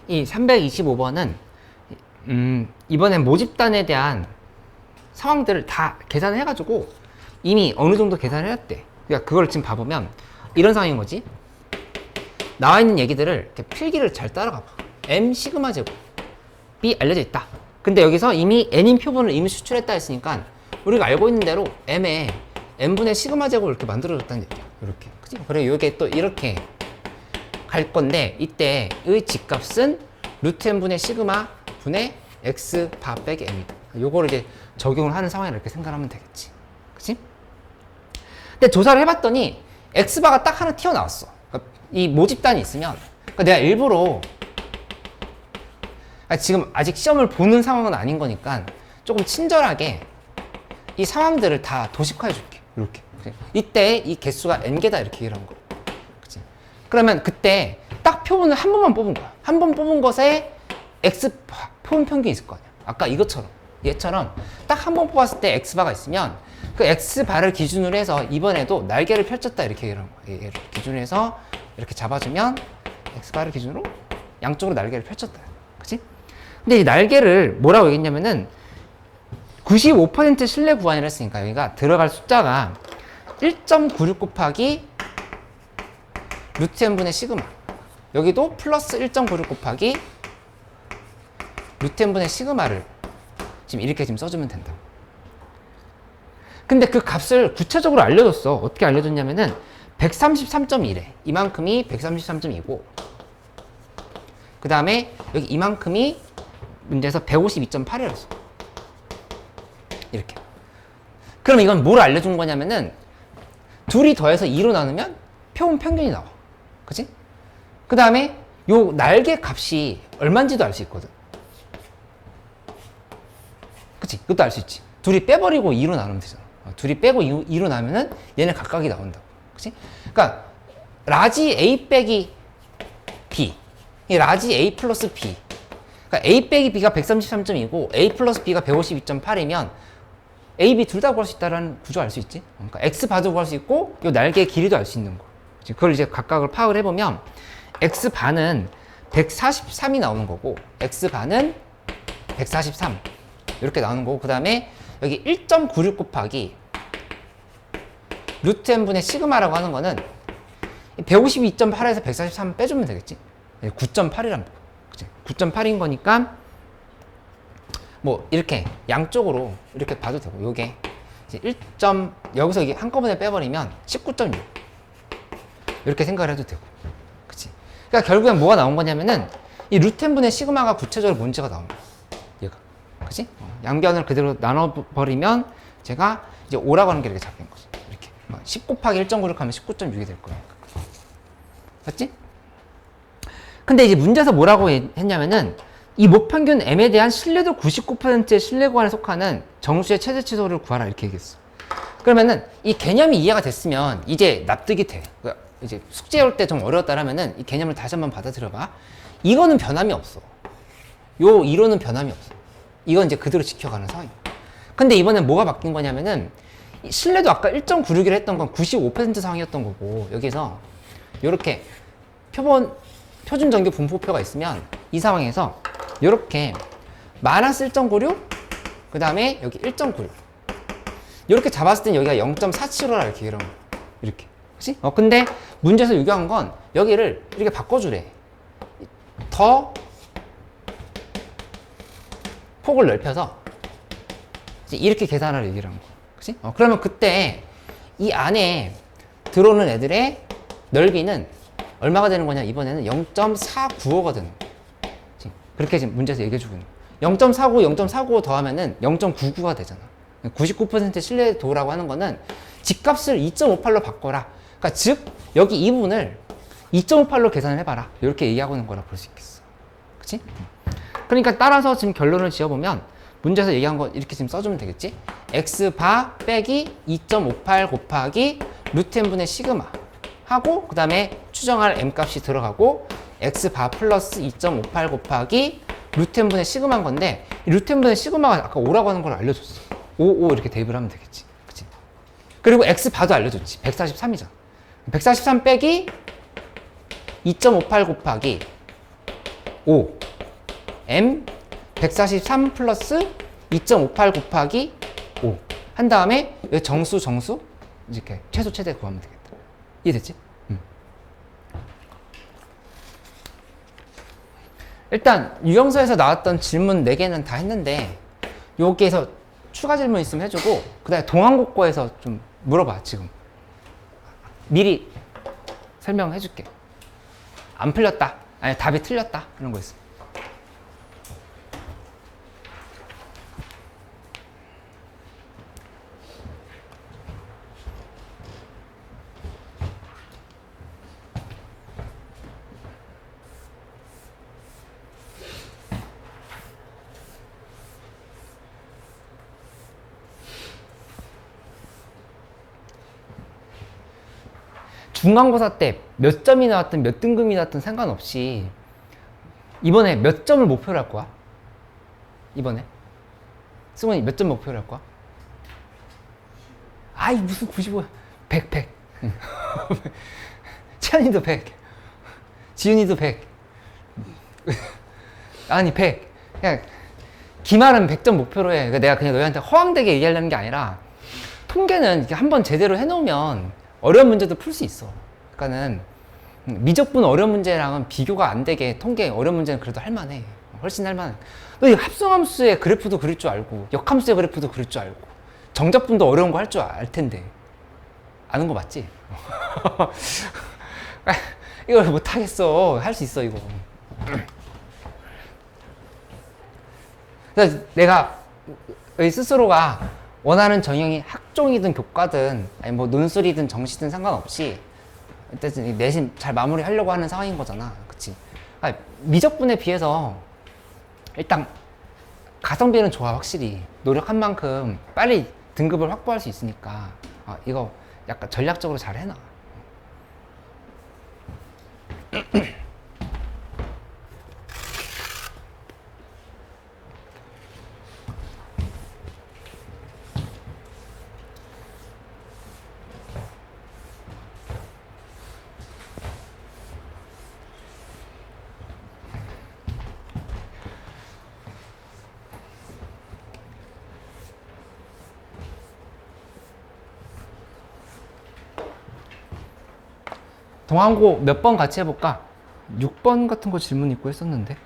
이 325번은 이번엔 모집단에 대한 상황들을 다 계산을 해가지고 이미 어느 정도 계산을 해놨대. 그러니까 그걸 지금 봐보면 이런 상황인 거지. 나와 있는 얘기들을 이렇게 필기를 잘 따라가 봐. m 시그마 제곱이 알려져 있다. 근데 여기서 이미 n인 표본을 이미 수출했다 했으니까 우리가 알고 있는 대로 m에 n분의 시그마 제곱을 이렇게 만들어줬다는 얘기야. 이렇게. 그치? 그래, 이게 또 이렇게 갈 건데 이때의 집값은 루트 n분의 시그마 분의 x 바 빼기 m이다. 요거를 이제 적용을 하는 상황이라 이렇게 생각하면 되겠지. 그치? 근데 조사를 해봤더니 x바가 딱 하나 튀어나왔어. 그러니까 이 모집단이 있으면 그러니까 내가 일부러 지금 아직 시험을 보는 상황은 아닌 거니까 조금 친절하게 이 상황들을 다 도식화해 줄게. 이렇게. 이때 이 개수가 n개다 이렇게 이런 거. 그러면 그때 딱 표본을 한 번만 뽑은 거야. 한 번 뽑은 것에 x 표본 평균이 있을 거 아니야. 아까 이것처럼 얘처럼 딱 한 번 뽑았을 때 x바가 있으면 그 x바를 기준으로 해서 이번에도 날개를 펼쳤다 이렇게 이런 거야. 얘를 기준으로 해서 이렇게 잡아주면 x바를 기준으로 양쪽으로 날개를 펼쳤다. 그치? 근데 이 날개를 뭐라고 얘기했냐면은 95% 신뢰 구간이라 했으니까 여기가 들어갈 숫자가 1.96 곱하기 루트 n분의 시그마. 여기도 플러스 1.96 곱하기 루트 n분의 시그마를 지금 이렇게 지금 써주면 된다. 근데 그 값을 구체적으로 알려줬어. 어떻게 알려줬냐면은 133.1에 이만큼이 133.2고 그 다음에 여기 이만큼이 문제에서 152.8이었어. 이렇게. 그럼 이건 뭘 알려준 거냐면은 둘이 더해서 2로 나누면 표본 평균이 나와. 그치? 그 다음에 요 날개 값이 얼마인지도 알 수 있거든. 그치? 그것도 알 수 있지. 둘이 빼버리고 2로 나누면 되잖아. 둘이 빼고 2로 나누면은 얘네 각각이 나온다고. 그치? 그러니까 라지 A 빼기 B 이 라지 A 플러스 B 그러니까 A 빼기 B가 133.2고 A 플러스 B가 152.8이면 A, B 둘 다 구할 수 있다는 구조 알 수 있지? 그러니까 X바도 구할 수 있고 이 날개의 길이도 알 수 있는 거. 그걸 이제 각각을 파악을 해보면 X반은 143이 나오는 거고 X반은 143 이렇게 나오는 거고 그 다음에 여기 1.96 곱하기 루트 n분의 시그마라고 하는 거는 152.8에서 143 빼주면 되겠지? 9.8이란 거. 그치? 9.8인 거니까 뭐 이렇게 양쪽으로 이렇게 봐도 되고 요게 이제 여기서 이게 한꺼번에 빼버리면 19.6 이렇게 생각을 해도 되고 그치? 그러니까 결국엔 뭐가 나온 거냐면은 이 루트 n분의 시그마가 구체적으로 문제가 나온 거야 얘가 그치? 양변을 그대로 나눠버리면 제가 이제 5라고 하는 게 이렇게 잡힌 거지 이렇게 10 곱하기 1.96 하면 19.6이 될 거니까 맞지? 근데 이제 문제에서 뭐라고 했냐면은 이 목평균 m에 대한 신뢰도 99%의 신뢰 구간에 속하는 정수의 최대치소를 구하라 이렇게 얘기했어. 그러면은 이 개념이 이해가 됐으면 이제 납득이 돼. 그러니까 이제 숙제 올 때 좀 어려웠다라면은 이 개념을 다시 한번 받아들여봐. 이거는 변함이 없어. 요 이론은 변함이 없어. 이건 이제 그대로 지켜가는 상황이야. 근데 이번엔 뭐가 바뀐 거냐면은 신뢰도 아까 1.96이라 했던 건 95% 상황이었던 거고 여기서 요렇게 표준 정규 분포표가 있으면 이 상황에서 이렇게 마이너스 1.96 그 다음에 여기 1.96 이렇게 잡았을 땐 여기가 0.475라 이렇게 이런 거 이렇게 그치? 근데 문제에서 요구한 건 여기를 이렇게 바꿔주래 더 폭을 넓혀서 이렇게 계산하라 얘기를 한 거야 그치? 그러면 그때 이 안에 들어오는 애들의 넓이는 얼마가 되는 거냐 이번에는 0.495가 되는 거야 그렇게 지금 문제에서 얘기해주고 있는 거야 0.49, 0.495 더하면은 0.99가 되잖아 99% 신뢰도라고 하는 거는 집값을 2.58로 바꿔라 그러니까 즉 여기 이 부분을 2.58로 계산을 해봐라 이렇게 얘기하고 있는 거라 볼 수 있겠어 그치? 그러니까 따라서 지금 결론을 지어보면 문제에서 얘기한 거 이렇게 지금 써주면 되겠지? x바 빼기 2.58 곱하기 루트 n분의 시그마 하고 그 다음에 추정할 m 값이 들어가고 x바 플러스 2.58 곱하기 루트 n분의 시그마인 건데 이 루트 n분의 시그마가 아까 5라고 하는 걸 알려줬어 5 이렇게 대입을 하면 되겠지 그치? 그리고 x바도 알려줬지 143이잖아 143 빼기 2.58 곱하기 5 m 143 플러스 2.58 곱하기 5 한 다음에 여기 정수 이렇게 최소 최대 구하면 되겠다 이해됐지? 일단 유형서에서 나왔던 질문 4개는 다 했는데 여기에서 추가 질문 있으면 해주고 그 다음에 동항국어에서 좀 물어봐 지금 미리 설명해 줄게 안 풀렸다 아니 답이 틀렸다 이런 거 있어 중간고사 때 몇 점이 나왔든 몇 등급이 나왔든 상관없이 이번에 몇 점을 목표로 할 거야? 이번에? 승원이 몇 점 목표로 할 거야? 아이 무슨 95야 100 채연이도 100 지윤이도 100 아니 100 그냥 기말은 100점 목표로 해 그러니까 내가 그냥 너희한테 허황되게 얘기하려는 게 아니라 통계는 이렇게 한번 제대로 해놓으면 어려운 문제도 풀 수 있어 그러니까는 미적분 어려운 문제랑은 비교가 안 되게 통계 어려운 문제는 그래도 할만해 훨씬 할만해 너 이 합성함수의 그래프도 그릴 줄 알고 역함수의 그래프도 그릴 줄 알고 정적분도 어려운 거 할 줄 알 텐데 아는 거 맞지? 이걸 못하겠어 할 수 있어 이거 그래서 내가 스스로가 원하는 전형이 학종이든 교과든 아니 뭐 논술이든 정시든 상관없이 일단 내신 잘 마무리하려고 하는 상황인 거잖아 그치? 아니, 미적분에 비해서 일단 가성비는 좋아 확실히 노력한 만큼 빨리 등급을 확보할 수 있으니까 이거 약간 전략적으로 잘 해놔 동항고 몇 번 같이 해볼까? 6번 같은 거 질문 있고 했었는데.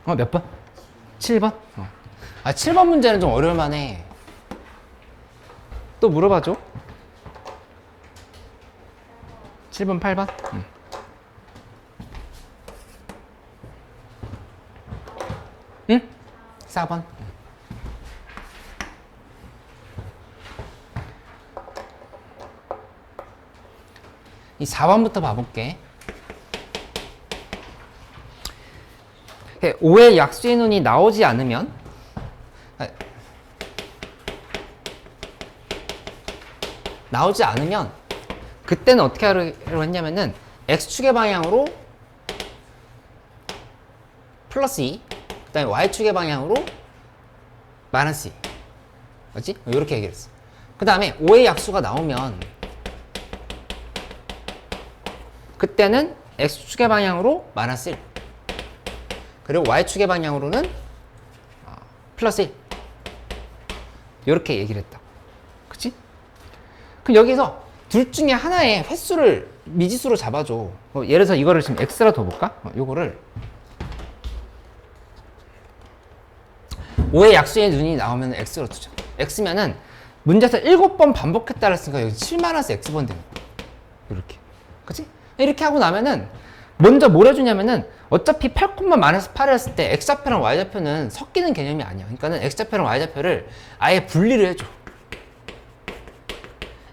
몇 번? 7번? 7번 문제는 좀 어려울만해. 또 물어봐줘. 7번, 8번? 응? 4번? 이 4번부터 봐볼게. 5의 약수의 눈이 나오지 않으면 그때는 어떻게 하려고 했냐면은 x축의 방향으로 플러스 2, 그 다음에 y축의 방향으로 마이너스 2. 맞지? 이렇게 얘기했어. 그 다음에 5의 약수가 나오면 그때는 x축의 방향으로 마이너스 1, 그리고 y축의 방향으로는 플러스 1. 이렇게 얘기를 했다. 그치? 그럼 여기서 둘 중에 하나의 횟수를 미지수로 잡아줘. 예를 들어서 이거를 지금 x라 둬볼까? 요거를 5의 약수의 눈이 나오면 x로 두자. x면은 문제에서 7번 반복했다 그랬으니까 여기 7-x번 되는 거야. 이렇게. 그치? 이렇게 하고 나면은 먼저 뭘 해주냐면은 어차피 8,-8을 했을 때 x좌표랑 y좌표는 섞이는 개념이 아니야. 그러니까는 x좌표랑 y좌표를 아예 분리를 해줘.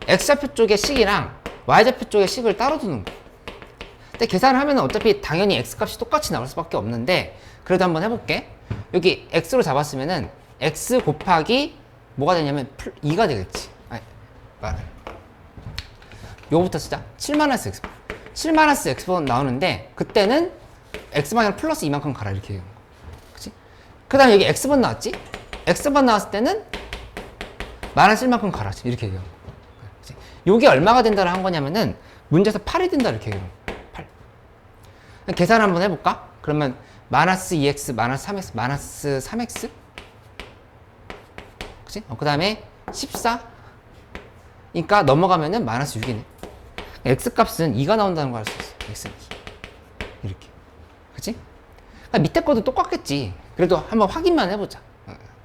x좌표 쪽의 식이랑 y좌표 쪽의 식을 따로 두는 거야. 근데 계산을 하면 어차피 당연히 x값이 똑같이 나올 수밖에 없는데, 그래도 한번 해볼게. 여기 x로 잡았으면은 x 곱하기 뭐가 되냐면 2가 되겠지. 요거부터 쓰자. 7-x번. 7-x번 나오는데 그때는 x방향 플러스 이만큼 가라 이렇게 얘기하는 거야. 그치? 그 다음에 여기 x번 나왔지? x번 나왔을 때는 마이너스 1만큼 가라 이렇게 얘기하는 거야. 그치? 요게 얼마가 된다를 한 거냐면은 문제에서 8이 된다 이렇게 얘기하는 거야. 8. 계산 한번 해볼까? 그러면 마이너스 2x, 마이너스 3x, 마이너스 3x? 그치? 그 다음에 14. 그러니까 넘어가면은 마이너스 6이네. x값은 2가 나온다는 걸 알 수 있어. x는 2. 이렇게. 그치? 그러니까 밑에 것도 똑같겠지. 그래도 한번 확인만 해보자.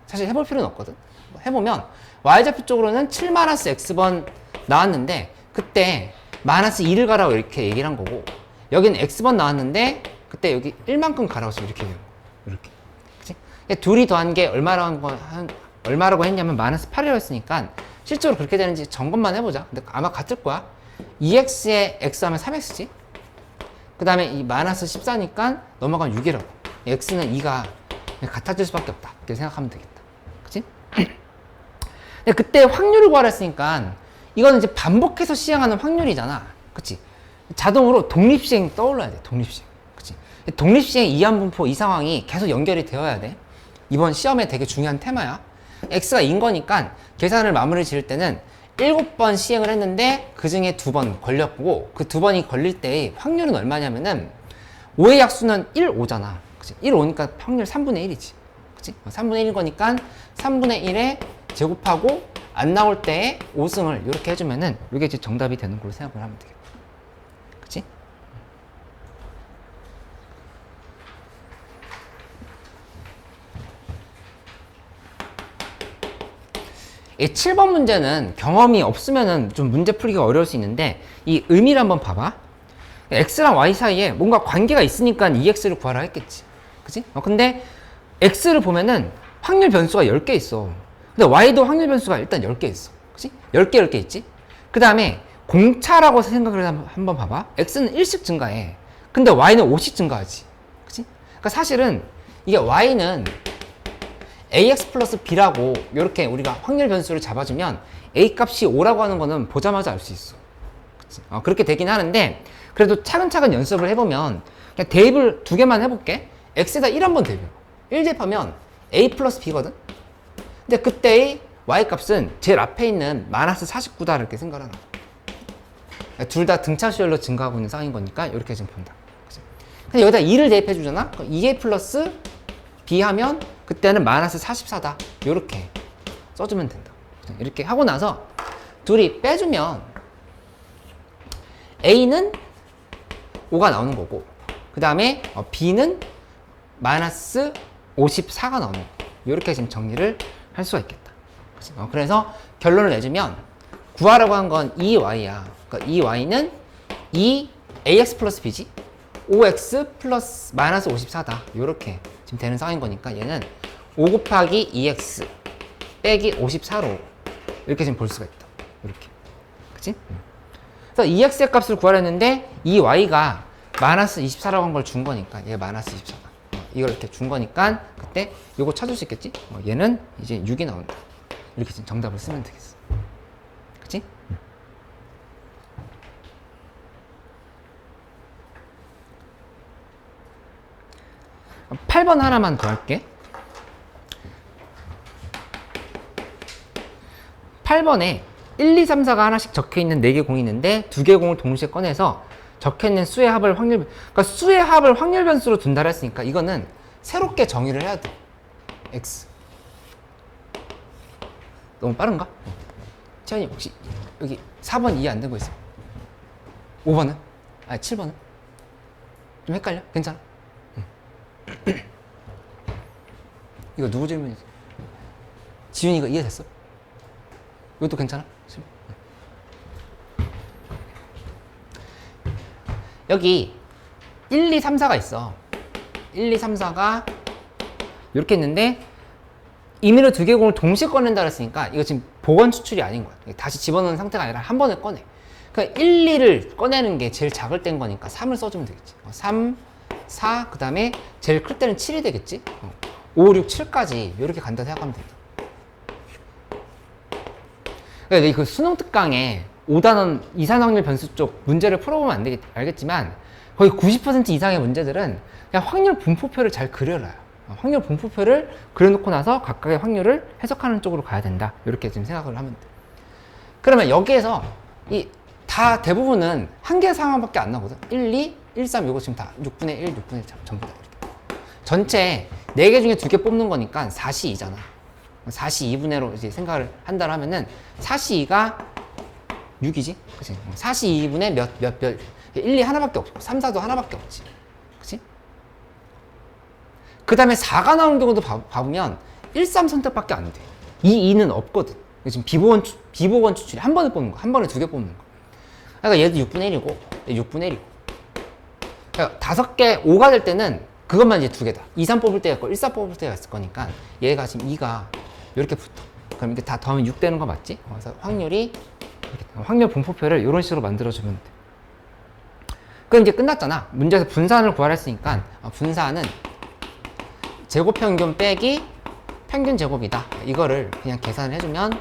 사실 해볼 필요는 없거든. 해보면 y좌표 쪽으로는 7-x번 나왔는데 그때 마이너스 2를 가라고 이렇게 얘기를 한 거고, 여기는 x번 나왔는데 그때 여기 1만큼 가라고 해서 이렇게 얘기한 거야. 이렇게. 그치? 그러니까 둘이 더한 게 얼마라고 했냐면 마이너스 8이라고 했으니까 실제로 그렇게 되는지 점검만 해보자. 근데 아마 같을 거야. 2x에 x 하면 3x지. 그 다음에 이 마이너스 14니까 넘어가면 6이라고. x는 2가 같아질 수밖에 없다. 이렇게 생각하면 되겠다. 그치? 근데 그때 확률을 구하라 했으니까 이거는 이제 반복해서 시행하는 확률이잖아. 그치? 자동으로 독립시행 떠올라야 돼. 독립시행. 그치? 독립시행 이한분포 이 상황이 계속 연결이 되어야 돼. 이번 시험에 되게 중요한 테마야. x가 2인 거니까 계산을 마무리 지을 때는 7번 시행을 했는데 그 중에 2번 걸렸고, 그 2번이 걸릴 때의 확률은 얼마냐면은 5의 약수는 1, 5잖아. 그치? 1, 5니까 확률 3분의 1이지. 그치? 3분의 1인 거니까 3분의 1에 제곱하고 안 나올 때에 5승을 이렇게 해주면은 이게 이제 정답이 되는 걸로 생각을 하면 되겠다. 그치? 이 7번 문제는 경험이 없으면은 좀 문제 풀기가 어려울 수 있는데, 이 의미를 한번 봐봐. x랑 y 사이에 뭔가 관계가 있으니까 2x를 구하라 했겠지. 그치? 근데 x를 보면은 확률 변수가 10개 있어. 근데 y도 확률 변수가 일단 10개 있어. 그치? 10개 있지? 그 다음에 공차라고 생각을 한번 봐봐. x는 1씩 증가해. 근데 y는 5씩 증가하지. 그치? 그러니까 사실은 이게 y는 ax 플러스 b라고 이렇게 우리가 확률 변수를 잡아주면 a 값이 5라고 하는 거는 보자마자 알 수 있어. 그치? 그렇게 되긴 하는데, 그래도 차근차근 연습을 해보면 그냥 대입을 2개만 해볼게. x에다 1 한번 대입해. 1 대입하면 a 플러스 b거든? 근데 그때의 y 값은 제일 앞에 있는 마이너스 49다 이렇게 생각을 하는 거야. 둘 다 등차수열로 증가하고 있는 쌍인 거니까 이렇게 지금 본다. 그치? 근데 여기다 2를 대입해 주잖아? 2a 플러스 b 하면 그때는 마이너스 44다. 이렇게 써주면 된다. 이렇게 하고 나서 둘이 빼주면 A는 5가 나오는 거고, 그 다음에 B는 마이너스 54가 나오는 거. 이렇게 지금 정리를 할 수가 있겠다. 그래서 결론을 내주면 구하라고 한 건 2y야. 그러니까 2y는 2ax 플러스 b지, 5x 플러스 마이너스 54다. 이렇게 지금 되는 상황인 거니까 얘는 5 곱하기 2x 빼기 54로 이렇게 지금 볼 수가 있다. 이렇게. 그치? 그래서 2x의 값을 구하려 했는데 2y가 마이너스 24라고 한 걸 준 거니까 얘가 마이너스 24다. 이걸 이렇게 준 거니까 그때 요거 찾을 수 있겠지? 얘는 이제 6이 나온다. 이렇게 지금 정답을 쓰면 되겠어. 그치? 8번 하나만 더 할게. 8번에 1, 2, 3, 4가 하나씩 적혀있는 4개 공이 있는데 2개 공을 동시에 꺼내서 적혀있는 수의 합을 그러니까 수의 합을 확률 변수로 둔다고 했으니까 이거는 새롭게 정의를 해야 돼. x. 너무 빠른가? 채연이 혹시 여기 4번 이해 안 되고 있어? 5번은? 아니 7번은? 좀 헷갈려? 괜찮아? 이거 누구 질문이지? 지윤이 이거 이해됐어? 이것도 괜찮아? 여기 1, 2, 3, 4가 있어. 1, 2, 3, 4가 이렇게 있는데 임의로 2개 공을 동시에 꺼낸다 그랬으니까 이거 지금 복원 추출이 아닌 거야. 다시 집어넣는 상태가 아니라 한 번에 꺼내. 그러니까 1, 2를 꺼내는 게 제일 작을 때인 거니까 3을 써주면 되겠지. 3, 4, 그 다음에 제일 클 때는 7이 되겠지. 5, 6, 7까지 이렇게 간다 생각하면 된다. 그러니까 그 수능 특강에 5단원 이산확률 변수 쪽 문제를 풀어보면 알겠지만 거의 90% 이상의 문제들은 그냥 확률 분포표를 잘 그려놔요. 확률 분포표를 그려놓고 나서 각각의 확률을 해석하는 쪽으로 가야 된다. 이렇게 지금 생각을 하면 돼. 그러면 여기에서 다 대부분은 한 개의 상황밖에 안 나거든. 1, 2, 1, 3 이거 지금 다 6분의 1, 6분의 1 전부 다 이렇게. 전체 4개 중에 2개 뽑는 거니까 4시 2잖아. 4시 2분의로 이제 생각을 한다 하면은 4시 2가 6이지? 그치? 4시 2분의 몇 1, 2 하나밖에 없고 3, 4도 하나밖에 없지. 그치? 그 다음에 4가 나오는 경우도 봐보면 1, 3 선택밖에 안 돼. 2, 2는 없거든. 지금 비보건 추출이 한 번에 뽑는 거, 한 번에 2개 뽑는 거. 그러니까 얘도 6분의 1이고, 얘 6분의 1이고. 그러니까 5개, 5가 될 때는 그것만 이제 2개다. 2, 3 뽑을 때가 있고, 1, 4 뽑을 때가 있을 거니까 얘가 지금 2가 이렇게 붙어. 그럼 이게 다 더하면 6 되는 거 맞지? 그래서 확률이, 확률 분포표를 이런 식으로 만들어주면 돼. 그럼 이제 끝났잖아. 문제에서 분산을 구하라 했으니까, 분산은 제곱평균 빼기 평균 제곱이다. 이거를 그냥 계산을 해주면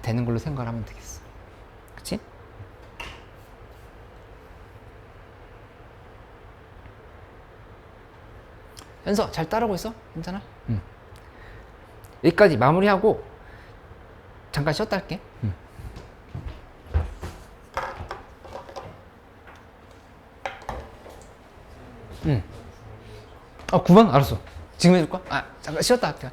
되는 걸로 생각을 하면 되겠어. 그치? 현서 잘 따라오고 있어? 괜찮아? 여기까지 마무리하고 잠깐 쉬었다 할게. 9번? 알았어. 지금 해줄까? 잠깐 쉬었다 할게.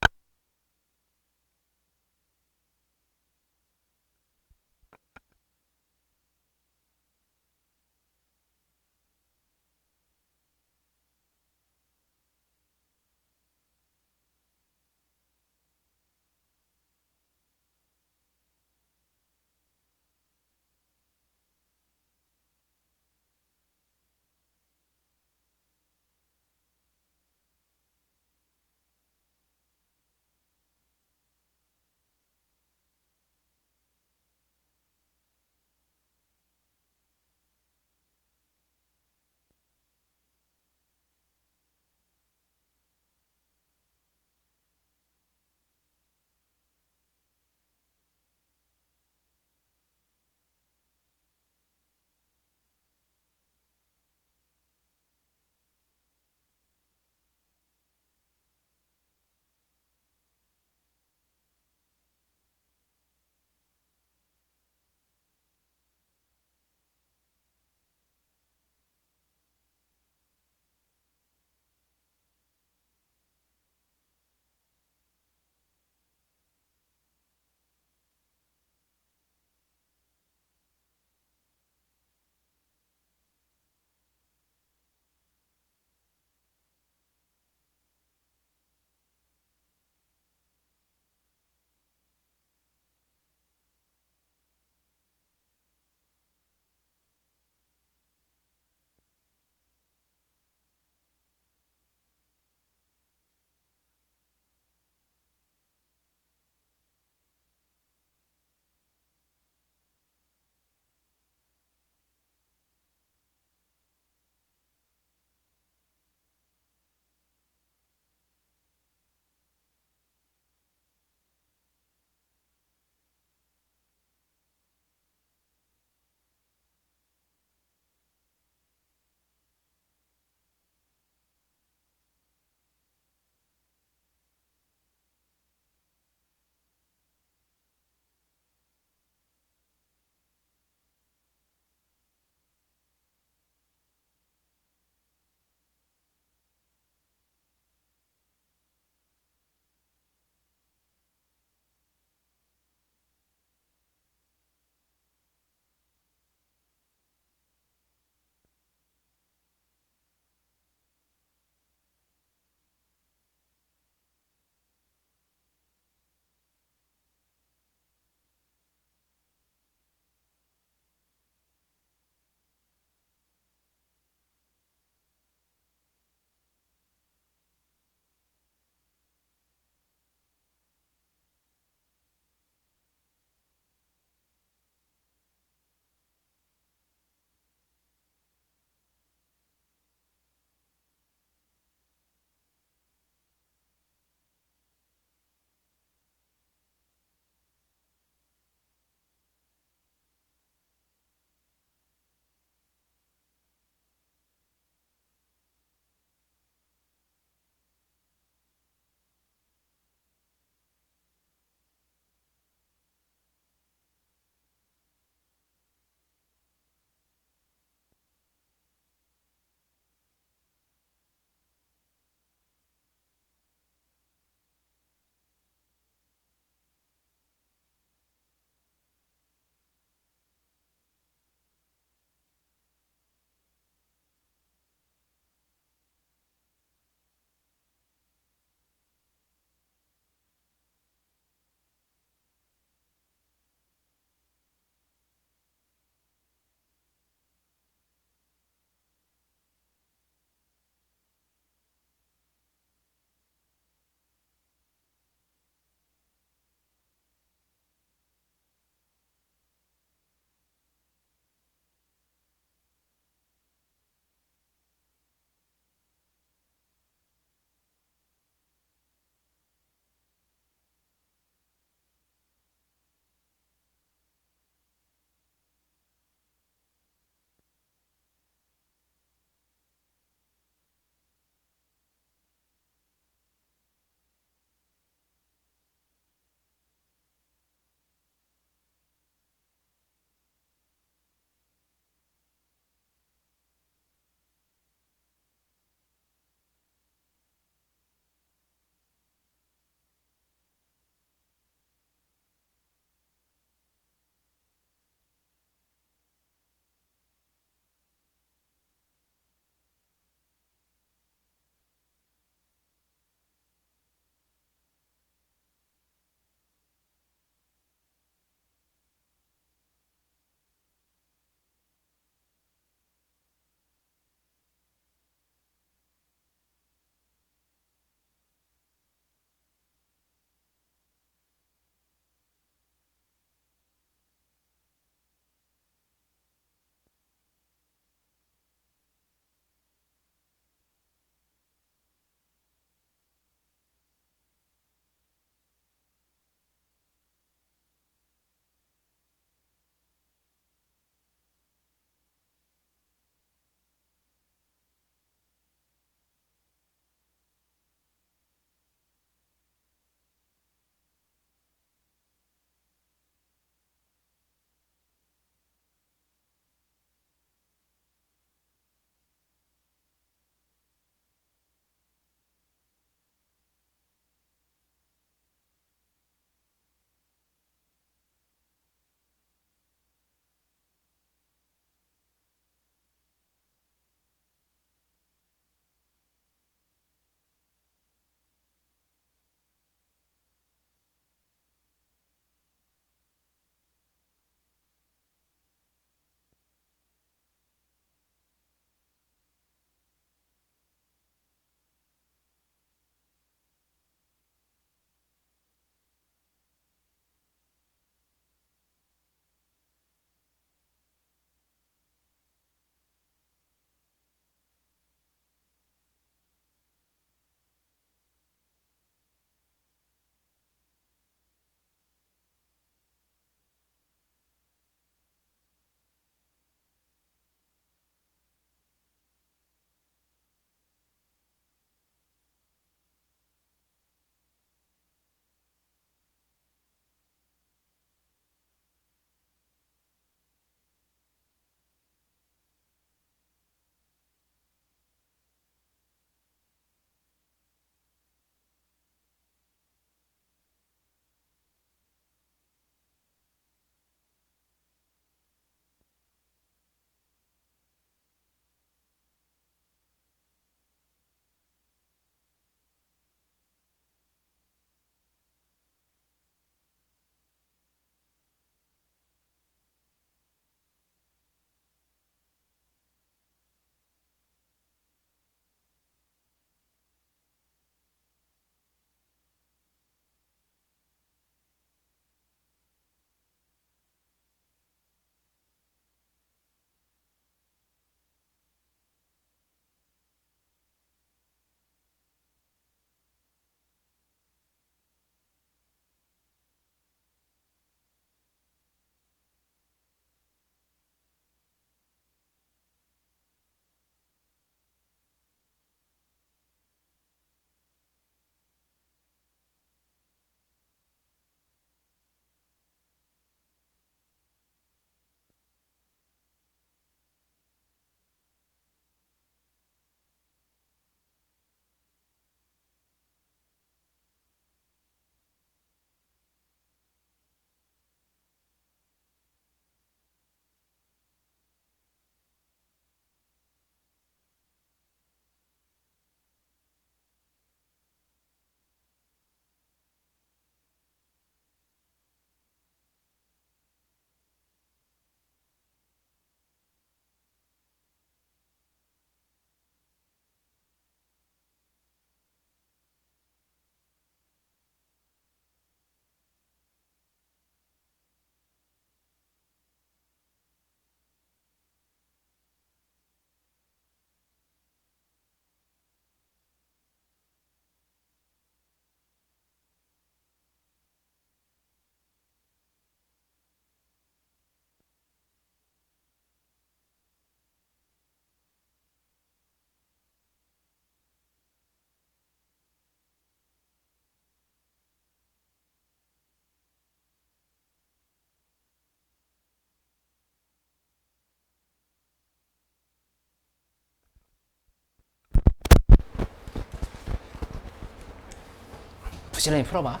부지런히 풀어봐.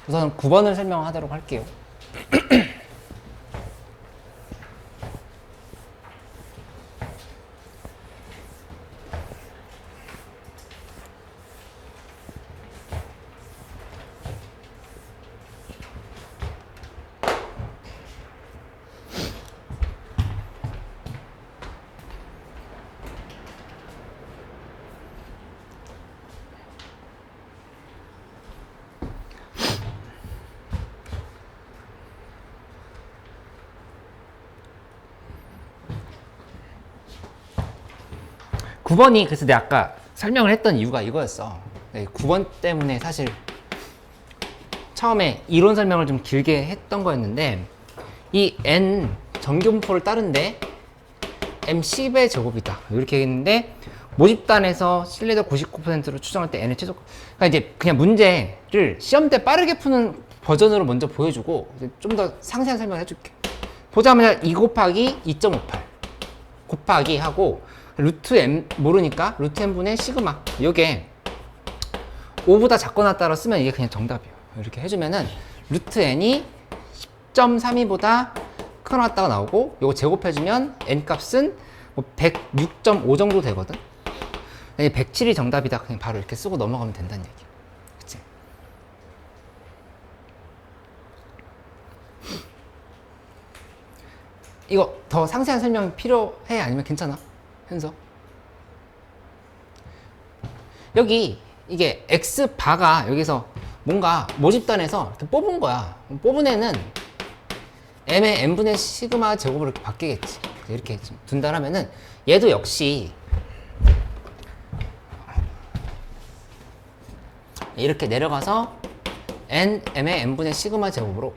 우선 9번을 설명하도록 할게요. 9번이 그래서 내가 아까 설명을 했던 이유가 이거였어. 9번 때문에 사실 처음에 이론 설명을 좀 길게 했던 거였는데, 이 n 정규분포를 따른데 m10의 제곱이다 이렇게 했는데, 모집단에서 신뢰도 99%로 추정할 때 n의 최소, 그러니까 이제 그냥 문제를 시험 때 빠르게 푸는 버전으로 먼저 보여주고 좀 더 상세한 설명을 해줄게. 보자마자 2 곱하기 2.58 곱하기 하고 루트 m 모르니까 루트 m분의 시그마, 이게 5보다 작거나 따라 쓰면 이게 그냥 정답이에요. 이렇게 해주면은 루트 n이 10.32보다 크거나 나오고, 요거 제곱해주면 n 값은 뭐 106.5 정도 되거든. 107이 정답이다. 그냥 바로 이렇게 쓰고 넘어가면 된다는 얘기야. 그치? 이거 더 상세한 설명 필요해? 아니면 괜찮아? 현서? 여기 이게 x바가 여기서 뭔가 모집단에서 이렇게 뽑은 거야. 뽑은 애는 m의 n분의 시그마 제곱으로 이렇게 바뀌겠지. 이렇게 둔다라면은 얘도 역시 이렇게 내려가서 m의 n분의 시그마 제곱으로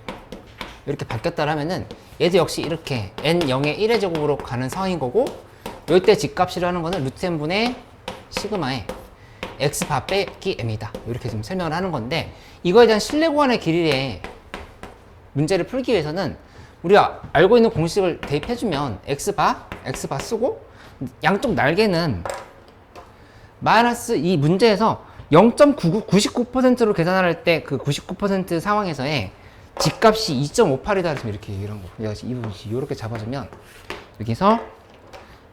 이렇게 바뀌었다라면은 얘도 역시 이렇게 n0의 1의 제곱으로 가는 상황인 거고, 요때 집값이라는 거는 루트 n분의 시그마에 x바 빼기 m이다. 이렇게 좀 설명을 하는 건데, 이거에 대한 신뢰 구간의 길이의 문제를 풀기 위해서는 우리가 알고 있는 공식을 대입해주면 x바 쓰고, 양쪽 날개는 마이너스 이 문제에서 0.99%로 계산할 때 그 99% 상황에서의 집값이 2.58이다 해서 이렇게 얘기를 한 거. 내가 이 부분 이렇게 잡아주면 여기서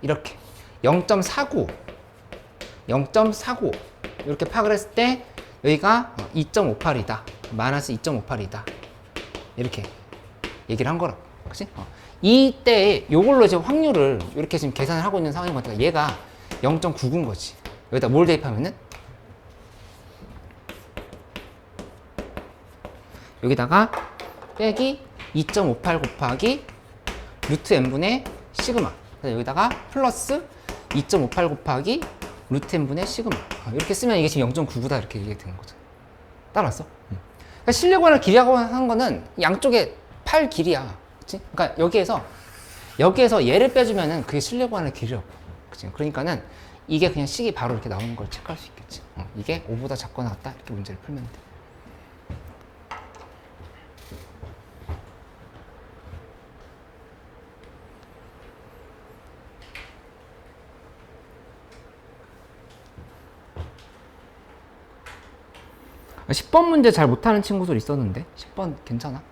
이렇게 0.49 이렇게 파악을 했을 때 여기가 2.58이다. 마이너스 2.58이다. 이렇게 얘기를 한 거라고. 그치? 이때 요걸로 이제 확률을 이렇게 지금 계산을 하고 있는 상황인 거니까 얘가 0.99인 거지. 여기다 뭘 대입하면은 여기다가 빼기 2.58 곱하기 루트 n분의 시그마, 그래서 여기다가 플러스 2.58 곱하기 루트 n분의 시그마, 이렇게 쓰면 이게 지금 0.99다 이렇게 얘기가 되는 거죠. 따라왔어? 그러니까 신뢰구간을 길이라고 하는 거는 양쪽에 팔 길이야. 그치? 그러니까 여기에서 얘를 빼주면은 그게 신뢰구간의 길이라고. 그치? 그러니까는 이게 그냥 식이 바로 이렇게 나오는 걸 체크할 수 있겠지. 이게 5보다 작거나 같다 이렇게 문제를 풀면 돼. 아, 10번 문제 잘 못하는 친구들 있었는데 10번 괜찮아?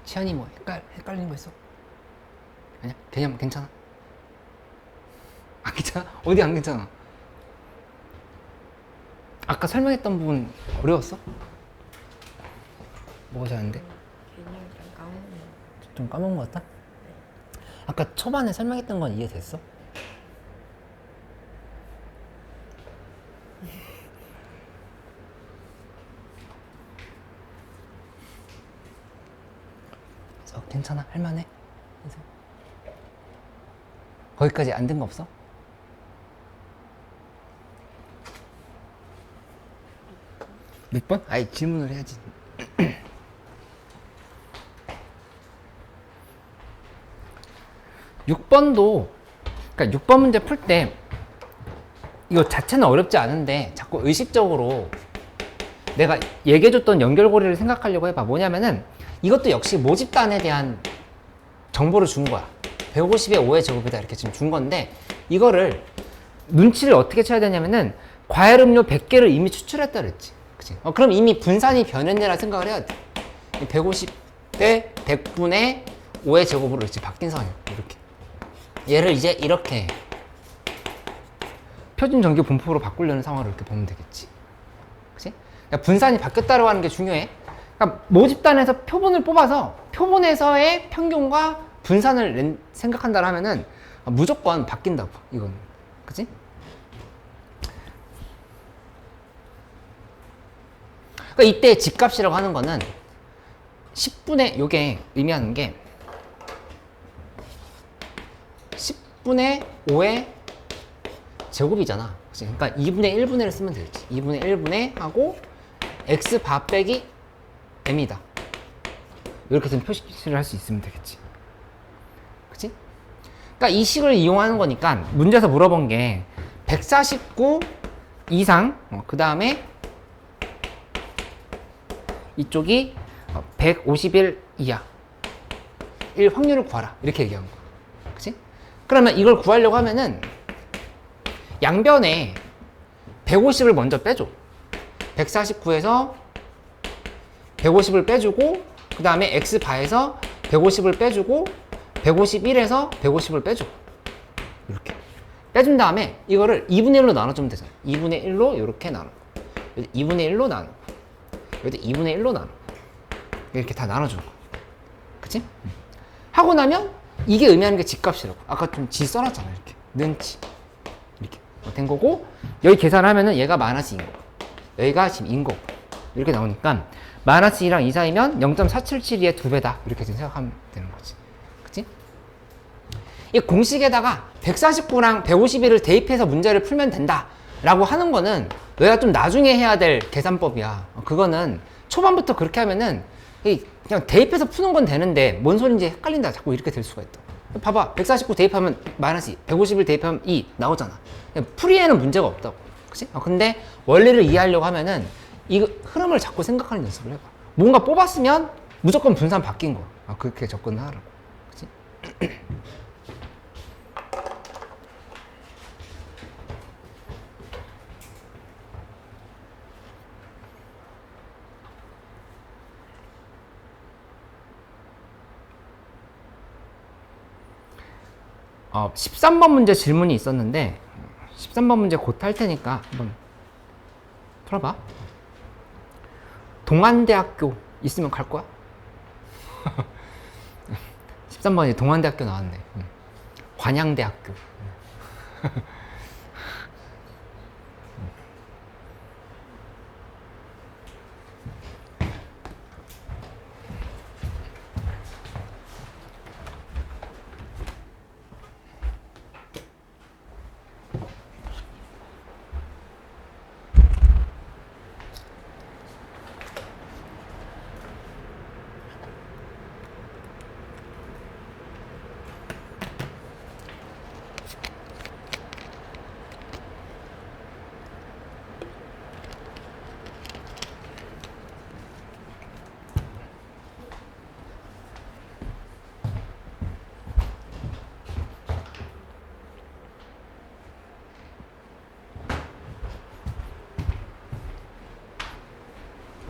치현이 뭐 헷갈리는 거 있어? 아니야? 개념 괜찮아? 안 괜찮아? 어디 안 괜찮아? 아까 설명했던 부분 어려웠어? 뭐가 잘하는데? 개념 좀 까먹는. 좀 까먹은 것 같다? 아까 초반에 설명했던 건 이해됐어? 그래서 괜찮아? 할만해? 그래서 거기까지 안 된 거 없어? 6번? 아이 질문을 해야지. 6번도 그러니까 6번 문제 풀 때 이거 자체는 어렵지 않은데 자꾸 의식적으로 내가 얘기해줬던 연결고리를 생각하려고 해봐. 뭐냐면은 이것도 역시 모집단에 대한 정보를 준 거야. 150에 5의 제곱이다 이렇게 지금 준 건데 이거를 눈치를 어떻게 채야 되냐면은 과일 음료 100개를 이미 추출했다 그랬지. 그치? 그럼 이미 분산이 변했네라 생각을 해야 돼. 150대 100분의 5의 제곱으로 이렇게 바뀐 상황이야. 이렇게. 얘를 이제 이렇게 표준 전기 분포로 바꾸려는 상황을 이렇게 보면 되겠지. 그치? 그러니까 분산이 바뀌었다고 하는 게 중요해. 그러니까 모집단에서 표본을 뽑아서 표본에서의 평균과 분산을 생각한다 하면은 무조건 바뀐다고, 이건. 그치? 그러니까 이때 집값이라고 하는 거는 10분의, 요게 의미하는 게 10분의 5의 제곱이잖아. 그치? 그러니까 2분의 1분의 1을 쓰면 되겠지. 2분의 1분의 하고 x 바 빼기 m이다. 이렇게 좀 표시를 할 수 있으면 되겠지. 그치? 그러니까 이 식을 이용하는 거니까 문제에서 물어본 게 149 이상, 그 다음에 이쪽이 151 이하 1 확률을 구하라 이렇게 얘기한 거야. 그치? 그러면 이걸 구하려고 하면은 양변에 150을 먼저 빼줘. 149에서 150을 빼주고 그 다음에 x바에서 150을 빼주고 151에서 150을 빼줘. 이렇게 빼준 다음에 이거를 2분의 1로 나눠주면 되잖아. 2분의 1로 이렇게 나누고 2분의 1로 나누고 여기 2분의 1로 나누고 이렇게 다 나눠주는 거야. 그치? 하고 나면 이게 의미하는 게 집값이라고. 아까 좀 지 써놨잖아. 이렇게 는지 이렇게 된 거고 여기 계산하면은 얘가 마이너스 2인 거고 여기가 지금 2인 거고 이렇게 나오니까 마이너스 2랑 2 사이면 0.4772의 2배다 이렇게 생각하면 되는 거지. 그치? 이 공식에다가 149랑 151을 대입해서 문제를 풀면 된다 라고 하는 거는 너희가 좀 나중에 해야 될 계산법이야. 그거는 초반부터 그렇게 하면은 그냥 대입해서 푸는 건 되는데 뭔 소린지 헷갈린다 자꾸 이렇게 될 수가 있다. 봐봐, 149 대입하면 마이너스 2, 151 대입하면 2 나오잖아. 풀이에는 문제가 없다고. 그치? 근데 원리를 이해하려고 하면은 이 흐름을 자꾸 생각하는 연습을 해봐. 뭔가 뽑았으면 무조건 분산 바뀐 거야. 그렇게 접근을 하라고. 그치? 어, 13번 문제 질문이 있었는데 13번 문제 곧 할 테니까 한번 풀어봐. 동안대학교 있으면 갈 거야? 13번이 동안대학교 나왔네. 관양대학교.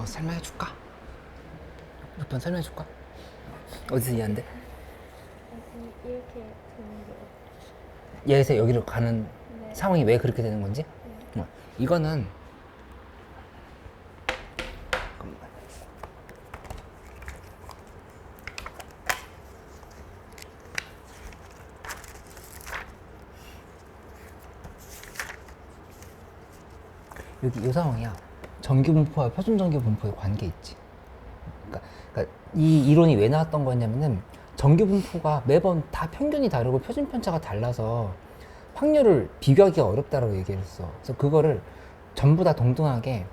설명해줄까? 몇 번 설명해줄까? 어디서 이해한대? 이렇게 되는 게. 얘에서 여기로 가는 네. 상황이 왜 그렇게 되는 건지? 이거는 여기 이 상황이야. 정규 분포와 표준 정규 분포의 관계 있지. 그러니까 이 이론이 왜 나왔던 거냐면은 정규 분포가 매번 다 평균이 다르고 표준 편차가 달라서 확률을 비교하기가 어렵다라고 얘기를 했어. 그래서 그거를 전부 다 동등하게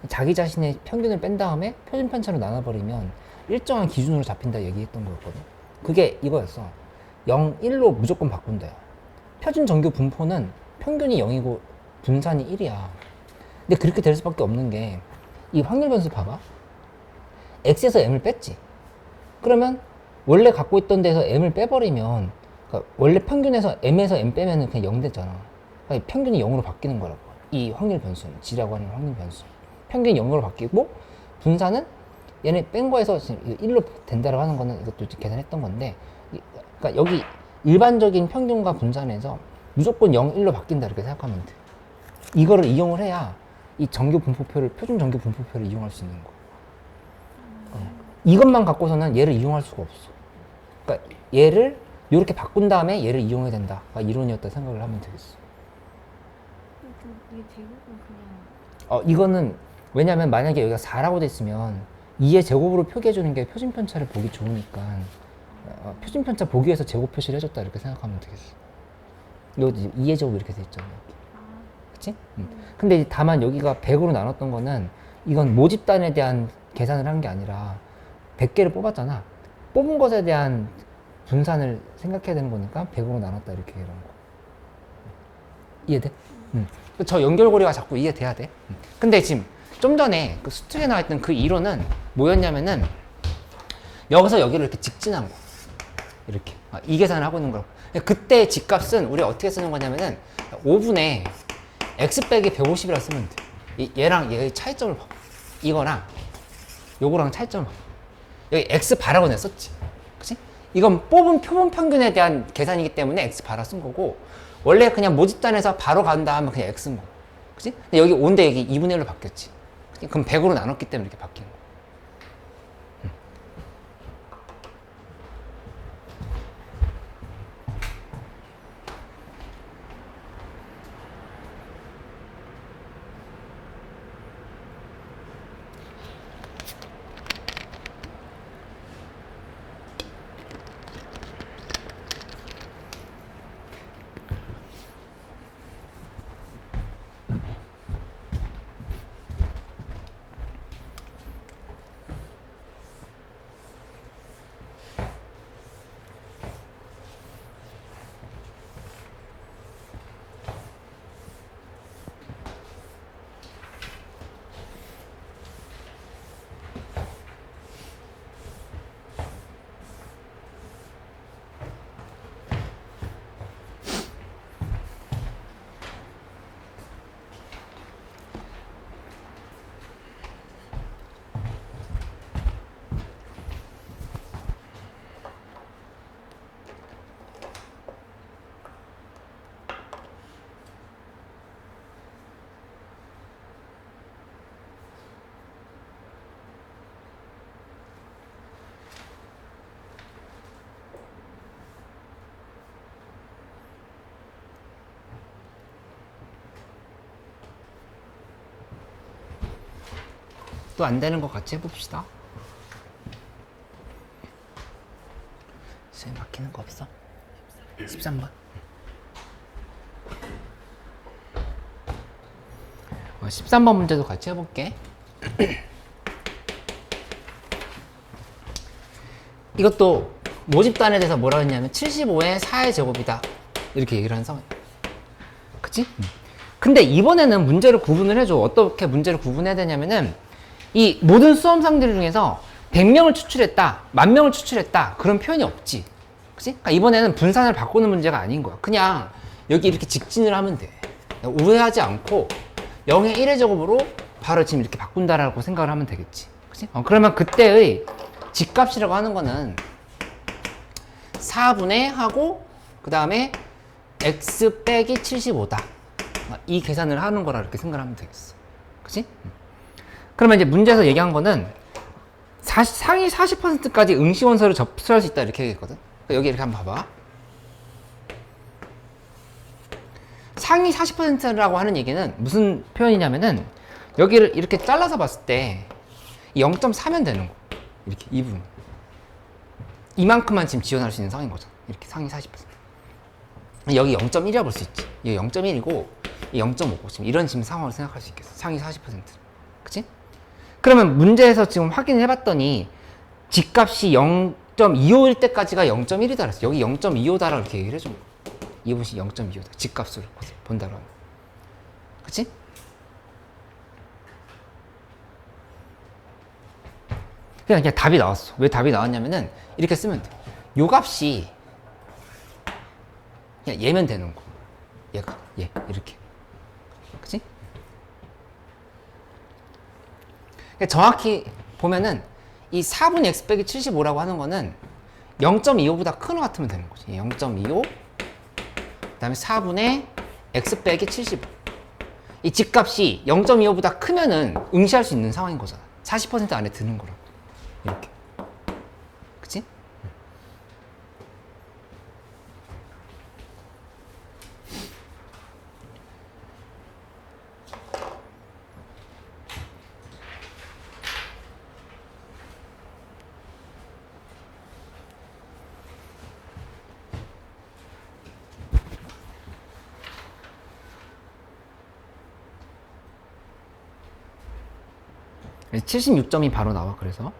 자기 자신의 평균을 뺀 다음에 표준 편차로 나눠버리면 일정한 기준으로 잡힌다 얘기했던 거였거든. 그게 이거였어. 0, 1로 무조건 바꾼다. 표준 정규 분포는 평균이 0이고 분산이 1이야. 근데 그렇게 될 수밖에 없는 게 이 확률 변수 봐봐. x에서 m을 뺐지. 그러면 원래 갖고 있던 데서 m을 빼버리면, 그러니까 원래 평균에서 m에서 m 빼면은 그냥 0 됐잖아. 그러니까 평균이 0으로 바뀌는 거라고. 이 확률 변수는, g라고 하는 확률 변수. 평균이 0으로 바뀌고 분산은 얘네 뺀 거에서 1로 된다라고 하는 거는 이것도 계산했던 건데, 그러니까 여기 일반적인 평균과 분산에서 무조건 0, 1로 바뀐다 이렇게 생각하면 돼. 이거를 이용을 해야 이 정규 분포표를, 표준 정규 분포표를 이용할 수 있는 거. 이것만 갖고서는 얘를 이용할 수가 없어. 그러니까 얘를 이렇게 바꾼 다음에 얘를 이용해야 된다. 이론이었다 생각을 하면 되겠어. 이게 제곱은 그냥 이거는 왜냐면 만약에 여기가 4라고 됐으면 2의 제곱으로 표기해 주는 게 표준 편차를 보기 좋으니까 표준 편차 보기 위해서 제곱 표시를 해줬다 이렇게 생각하면 되겠어. 여기 2의 제곱 이렇게 돼 있잖아. 그치? 근데 다만 여기가 100으로 나눴던 거는 이건 모집단에 대한 계산을 한 게 아니라 100개를 뽑았잖아. 뽑은 것에 대한 분산을 생각해야 되는 거니까 100으로 나눴다 이렇게 이런 거. 이해돼? 저 연결고리가 자꾸 이해돼야 돼. 근데 지금 좀 전에 그 수트에 나와 있던 그 이론은 뭐였냐면은 여기서 여기로 이렇게 직진한 거. 이렇게. 이 계산을 하고 있는 거라고. 그때 집값은 우리가 어떻게 쓰는 거냐면은 5분의 x 빼기 150이라 쓰면 돼. 얘랑 얘의 차이점을 봐. 이거랑 요거랑 차이점을 봐. 여기 x 바라고 내가 썼지. 그치? 이건 뽑은 표본 평균에 대한 계산이기 때문에 x 바라 쓴 거고, 원래 그냥 모집단에서 바로 간다 하면 그냥 x인 거. 그치? 근데 여기 5인데 여기 2분의 1로 바뀌었지. 그럼 100으로 나눴기 때문에 이렇게 바뀐 거. 또 안 되는 거 같이 해봅시다. 쌤 막히는 거 없어? 13번. 13번 문제도 같이 해볼게. 이것도 모집단에 대해서 뭐라 했냐면 75의 4의 제곱이다 이렇게 얘기를 한 상황. 그치? 근데 이번에는 문제를 구분을 해줘. 어떻게 문제를 구분해야 되냐면은 이 모든 수험생들 중에서 100명을 추출했다, 10,000명을 추출했다 그런 표현이 없지. 그치? 그러니까 이번에는 분산을 바꾸는 문제가 아닌 거야. 그냥 여기 이렇게 직진을 하면 돼. 우회하지 않고 0의 1의 제곱으로 바로 지금 이렇게 바꾼다라고 생각을 하면 되겠지. 그치? 그러면 그때의 집값이라고 하는 거는 4분의 하고 그 다음에 x 빼기 75다. 이 계산을 하는 거라 이렇게 생각을 하면 되겠어. 그치? 그러면 이제 문제에서 얘기한 거는 상위 40%까지 응시원서를 접수할 수 있다 이렇게 얘기했거든. 여기 이렇게 한번 봐봐. 상위 40%라고 하는 얘기는 무슨 표현이냐면은 여기를 이렇게 잘라서 봤을 때 0.4면 되는 거. 이렇게 이 부분. 이만큼만 지금 지원할 수 있는 상인 거잖아. 이렇게 상위 40%. 여기 0.1이라고 볼 수 있지. 여기 0.1이고 0.5고 지금 이런 지금 상황을 생각할 수 있겠어. 상위 40%. 그치? 그러면 문제에서 지금 확인을 해봤더니 집값이 0.25일 때까지가 0.1이다 그랬어. 여기 0.25다라고 이렇게 얘기를 해준 거야. 이 부분이 0.25다. 집값을 본다고 하면. 그치? 그냥 답이 나왔어. 왜 답이 나왔냐면은 이렇게 쓰면 돼. 요 값이 그냥 얘면 되는 거. 얘가 얘 이렇게. 그치? 그러니까 정확히 보면은 이 4분의 x 빼기 75라고 하는 거는 0.25보다 큰 거 같으면 되는 거지. 0.25 그다음에 4분의 x 빼기 75. 이 집값이 0.25보다 크면은 응시할 수 있는 상황인 거잖아. 40% 안에 드는 거라. 이렇게. 그치? 그래서 76점이 바로 나와. 그래서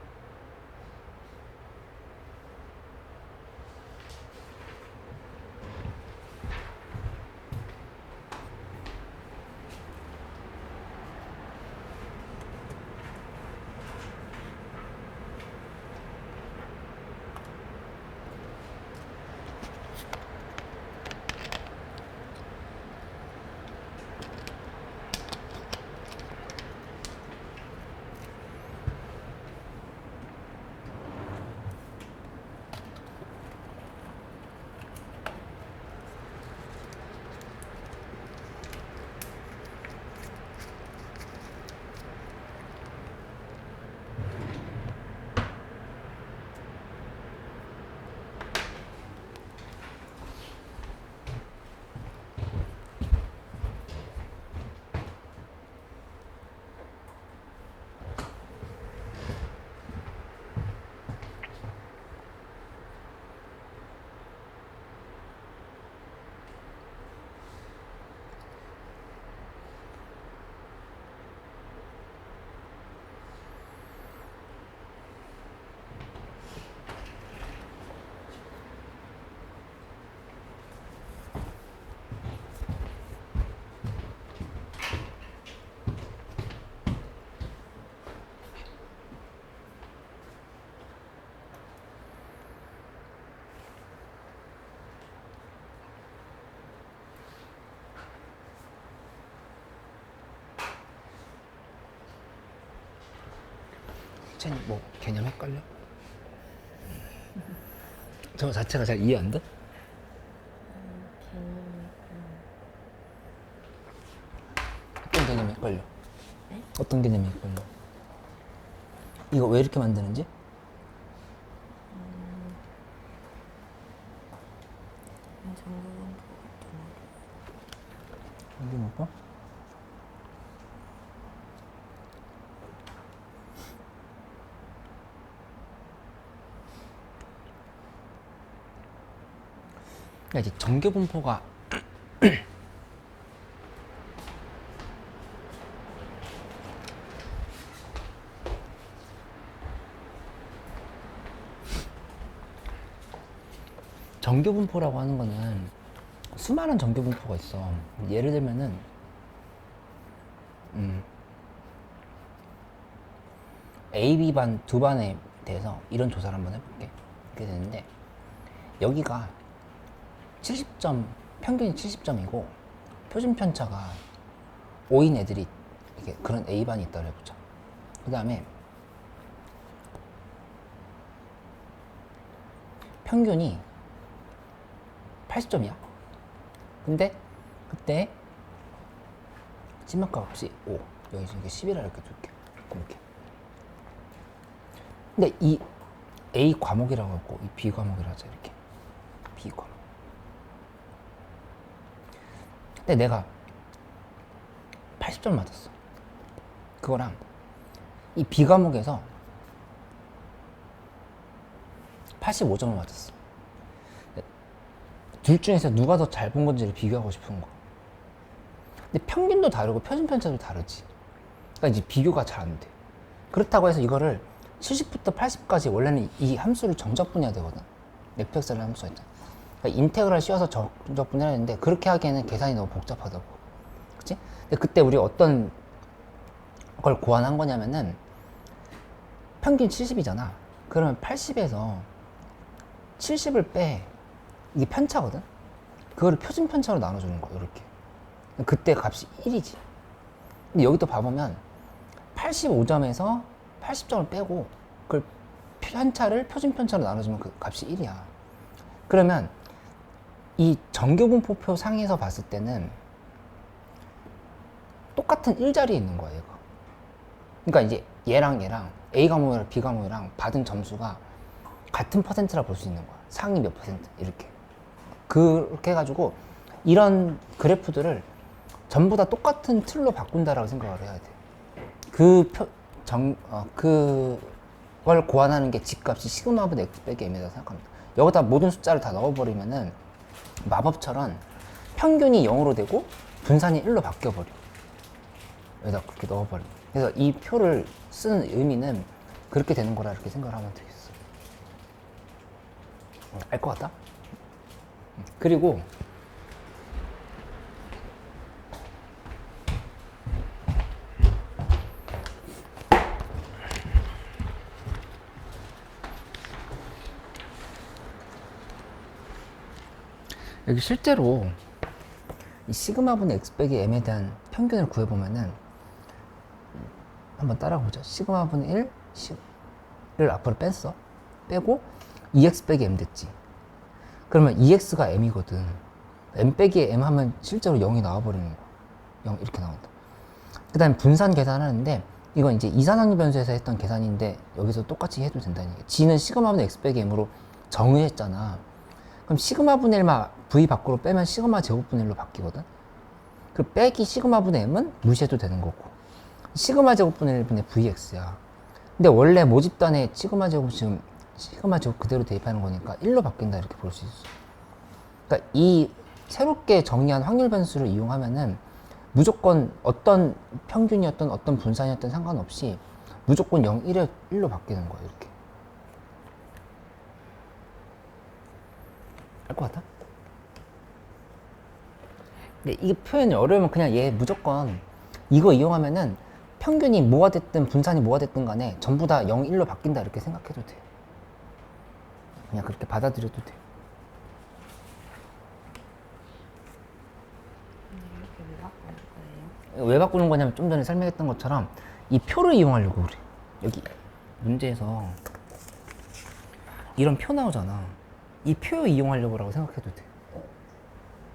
쟤는 뭐 개념 헷갈려? 저 자체가 잘 이해 안 돼? 어떤 개념이 헷갈려? 네? 어떤 개념이 헷갈려? 이거 왜 이렇게 만드는지? 이게 뭐고? 그러니까 이제 정규분포가 정규분포라고 하는 거는 수많은 정규분포가 있어. 예를 들면은 A, B 반 두 반에 대해서 이런 조사를 한번 해볼게. 이렇게 되는데 여기가 70점, 평균이 70점이고 표준 편차가 5인 애들이 이렇게 그런 A 반이 있다고 해보자. 그 다음에 평균이 80점이야. 근데 그때 찜맛값 없이 5. 여기 지금 10이라 이렇게 둘게. 이렇게. 근데 이 A 과목이라고 하고 이 B 과목이라 하자. 이렇게. B 과목. 근데 내가 80점 맞았어. 그거랑 이 B 과목에서 85점을 맞았어. 둘 중에서 누가 더 잘 본 건지를 비교하고 싶은 거. 근데 평균도 다르고 표준편차도 다르지. 그러니까 이제 비교가 잘 안 돼. 그렇다고 해서 이거를 70부터 80까지 원래는 이 함수를 정적분해야 되거든. fx라는 함수가 있잖아. 그러니까 인테그랄 씌워서 정적분해야 되는데 그렇게 하기에는 계산이 너무 복잡하다고. 그치? 근데 그때 우리 어떤 걸 고안한 거냐면은 평균 70이잖아. 그러면 80에서 70을 빼. 이게 편차거든? 그거를 표준편차로 나눠주는 거야, 이렇게. 그때 값이 1이지. 근데 여기 또 봐보면 85점에서 80점을 빼고 그걸 편차를 표준편차로 나눠주면 그 값이 1이야. 그러면 이 정규분포표 상에서 봤을 때는 똑같은 1자리에 있는 거야, 얘가. 그러니까 이제 얘랑 A 과목이랑 B 과목이랑 받은 점수가 같은 퍼센트라 볼 수 있는 거야. 상위 몇 퍼센트 이렇게. 그렇게 해가지고 이런 그래프들을 전부 다 똑같은 틀로 바꾼다라고 생각을 해야 돼. 그걸 고안하는 게 집값이 시그마분의 x 빼기 m이라고 생각합니다. 여기다 모든 숫자를 다 넣어버리면은 마법처럼 평균이 0으로 되고 분산이 1로 바뀌어버려. 여기다 그렇게 넣어버려. 그래서 이 표를 쓰는 의미는 그렇게 되는 거라 이렇게 생각을 하면 되겠어. 알 것 같다? 그리고 여기 실제로 이 시그마분의 x 빼기 m에 대한 평균을 구해보면은 한번 따라보죠. 시그마분의 1을 앞으로 뺐어. 빼고 2x 빼기 m 됐지. 그러면 2x가 m이거든. m 빼기 m 하면 실제로 0이 나와버리는 거야. 0 이렇게 나온다. 그 다음에 분산 계산하는데 이건 이제 이산항리 변수에서 했던 계산인데 여기서 똑같이 해도 된다는 얘기야. g는 시그마분의 x 빼기 m으로 정의했잖아. 그럼 시그마분의 1만 v 밖으로 빼면 시그마 제곱분의 1로 바뀌거든. 그 빼기 시그마분의 m은 무시해도 되는 거고 시그마 제곱분의 1분의 vx야. 근데 원래 모집단에 시그마 제곱 지금 시그마 제곱 그대로 대입하는 거니까 1로 바뀐다 이렇게 볼 수 있어. 그러니까 이 새롭게 정의한 확률 변수를 이용하면은 무조건 어떤 평균이었던 어떤 분산이었던 상관없이 무조건 0, 1로 바뀌는 거야 이렇게. 알 것 같아? 근데 이 표현이 어려우면 그냥 얘 무조건 이거 이용하면은 평균이 뭐가 됐든 분산이 뭐가 됐든 간에 전부 다 0, 1로 바뀐다 이렇게 생각해도 돼. 그냥 그렇게 받아들여도 돼. 이렇게 왜 바꾸는 거예요? 왜 바꾸는 거냐면 좀 전에 설명했던 것처럼 이 표를 이용하려고 그래. 여기 문제에서 이런 표 나오잖아. 이 표 이용하려고 생각해도 돼.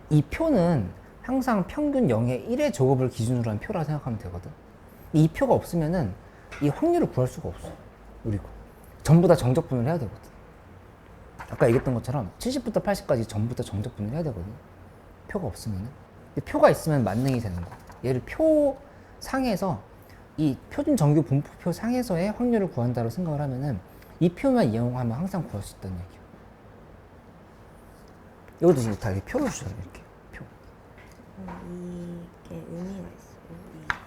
이 표는 항상 평균 0의 1의 제곱을 기준으로 한 표라 생각하면 되거든. 이 표가 없으면은 이 확률을 구할 수가 없어. 우리가 전부 다 정적분을 해야 되거든. 아까 얘기했던 것처럼 70부터 80까지 전부 다 정적분을 해야 되거든. 표가 없으면은. 표가 있으면 만능이 되는 거야. 얘를 표 상에서 이 표준 정규 분포표 상에서의 확률을 구한다고 생각을 하면은 이 표만 이용하면 항상 구할 수 있다는 얘기야. 이것도 지금 다 이렇게 표로 주잖아 이렇게 표. 이게 의미가 있어요.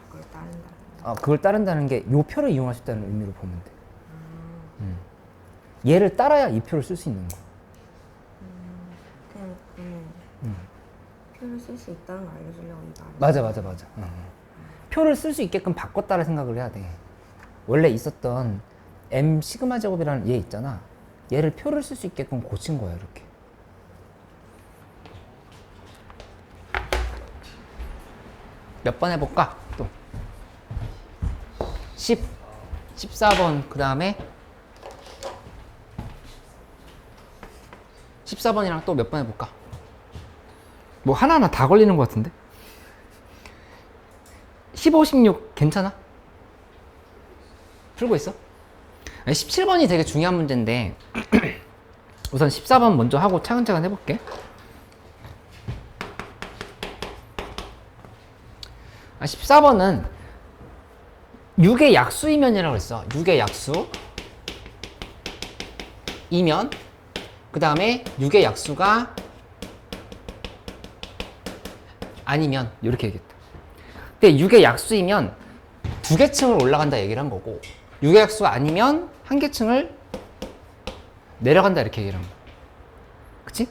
이걸 따른다. 아 그걸 따른다는 게 이 표를 이용할 수 있다는 의미로 보면 돼. 얘를 따라야 이 표를 쓸 수 있는 거야. 그냥 표를 쓸 수 있다는 걸 알려주려고 이 말을. 맞아. 표를 쓸 수 있게끔 바꿨다라 생각을 해야 돼. 원래 있었던 m 시그마 제곱이라는 얘 있잖아. 얘를 표를 쓸 수 있게끔 고친 거야 이렇게. 몇 번 해볼까? 또 14번 그 다음에 14번이랑 또 몇 번 해볼까? 뭐 하나하나 다 걸리는 것 같은데? 15, 16 괜찮아? 풀고 있어? 17번이 되게 중요한 문제인데 우선 14번 먼저 하고 차근차근 해볼게. 14번은 6의 약수이면이라고 했어. 6의 약수이면 그 다음에 6의 약수가 아니면 이렇게 얘기했다. 근데 6의 약수이면 두 개 층을 올라간다 얘기를 한 거고 6의 약수가 아니면 한 개 층을 내려간다 이렇게 얘기를 한 거야. 그치?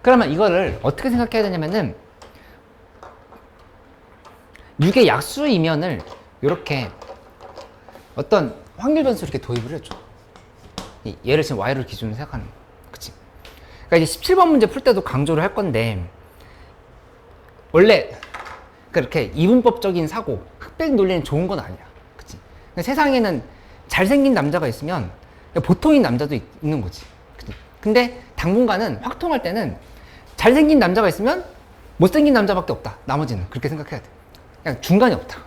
그러면 이거를 어떻게 생각해야 되냐면은 6의 약수이면을 이렇게 어떤 확률 변수 이렇게 도입을 해줘. 얘를 지금 y를 기준으로 생각하는 거야. 그치? 그러니까 이제 17번 문제 풀 때도 강조를 할 건데 원래 그렇게 이분법적인 사고, 흑백 논리는 좋은 건 아니야. 그치? 세상에는 잘생긴 남자가 있으면 보통인 남자도 있는 거지. 그치? 근데 당분간은 확통할 때는 잘생긴 남자가 있으면 못생긴 남자밖에 없다. 나머지는 그렇게 생각해야 돼. 그냥 중간이 없다.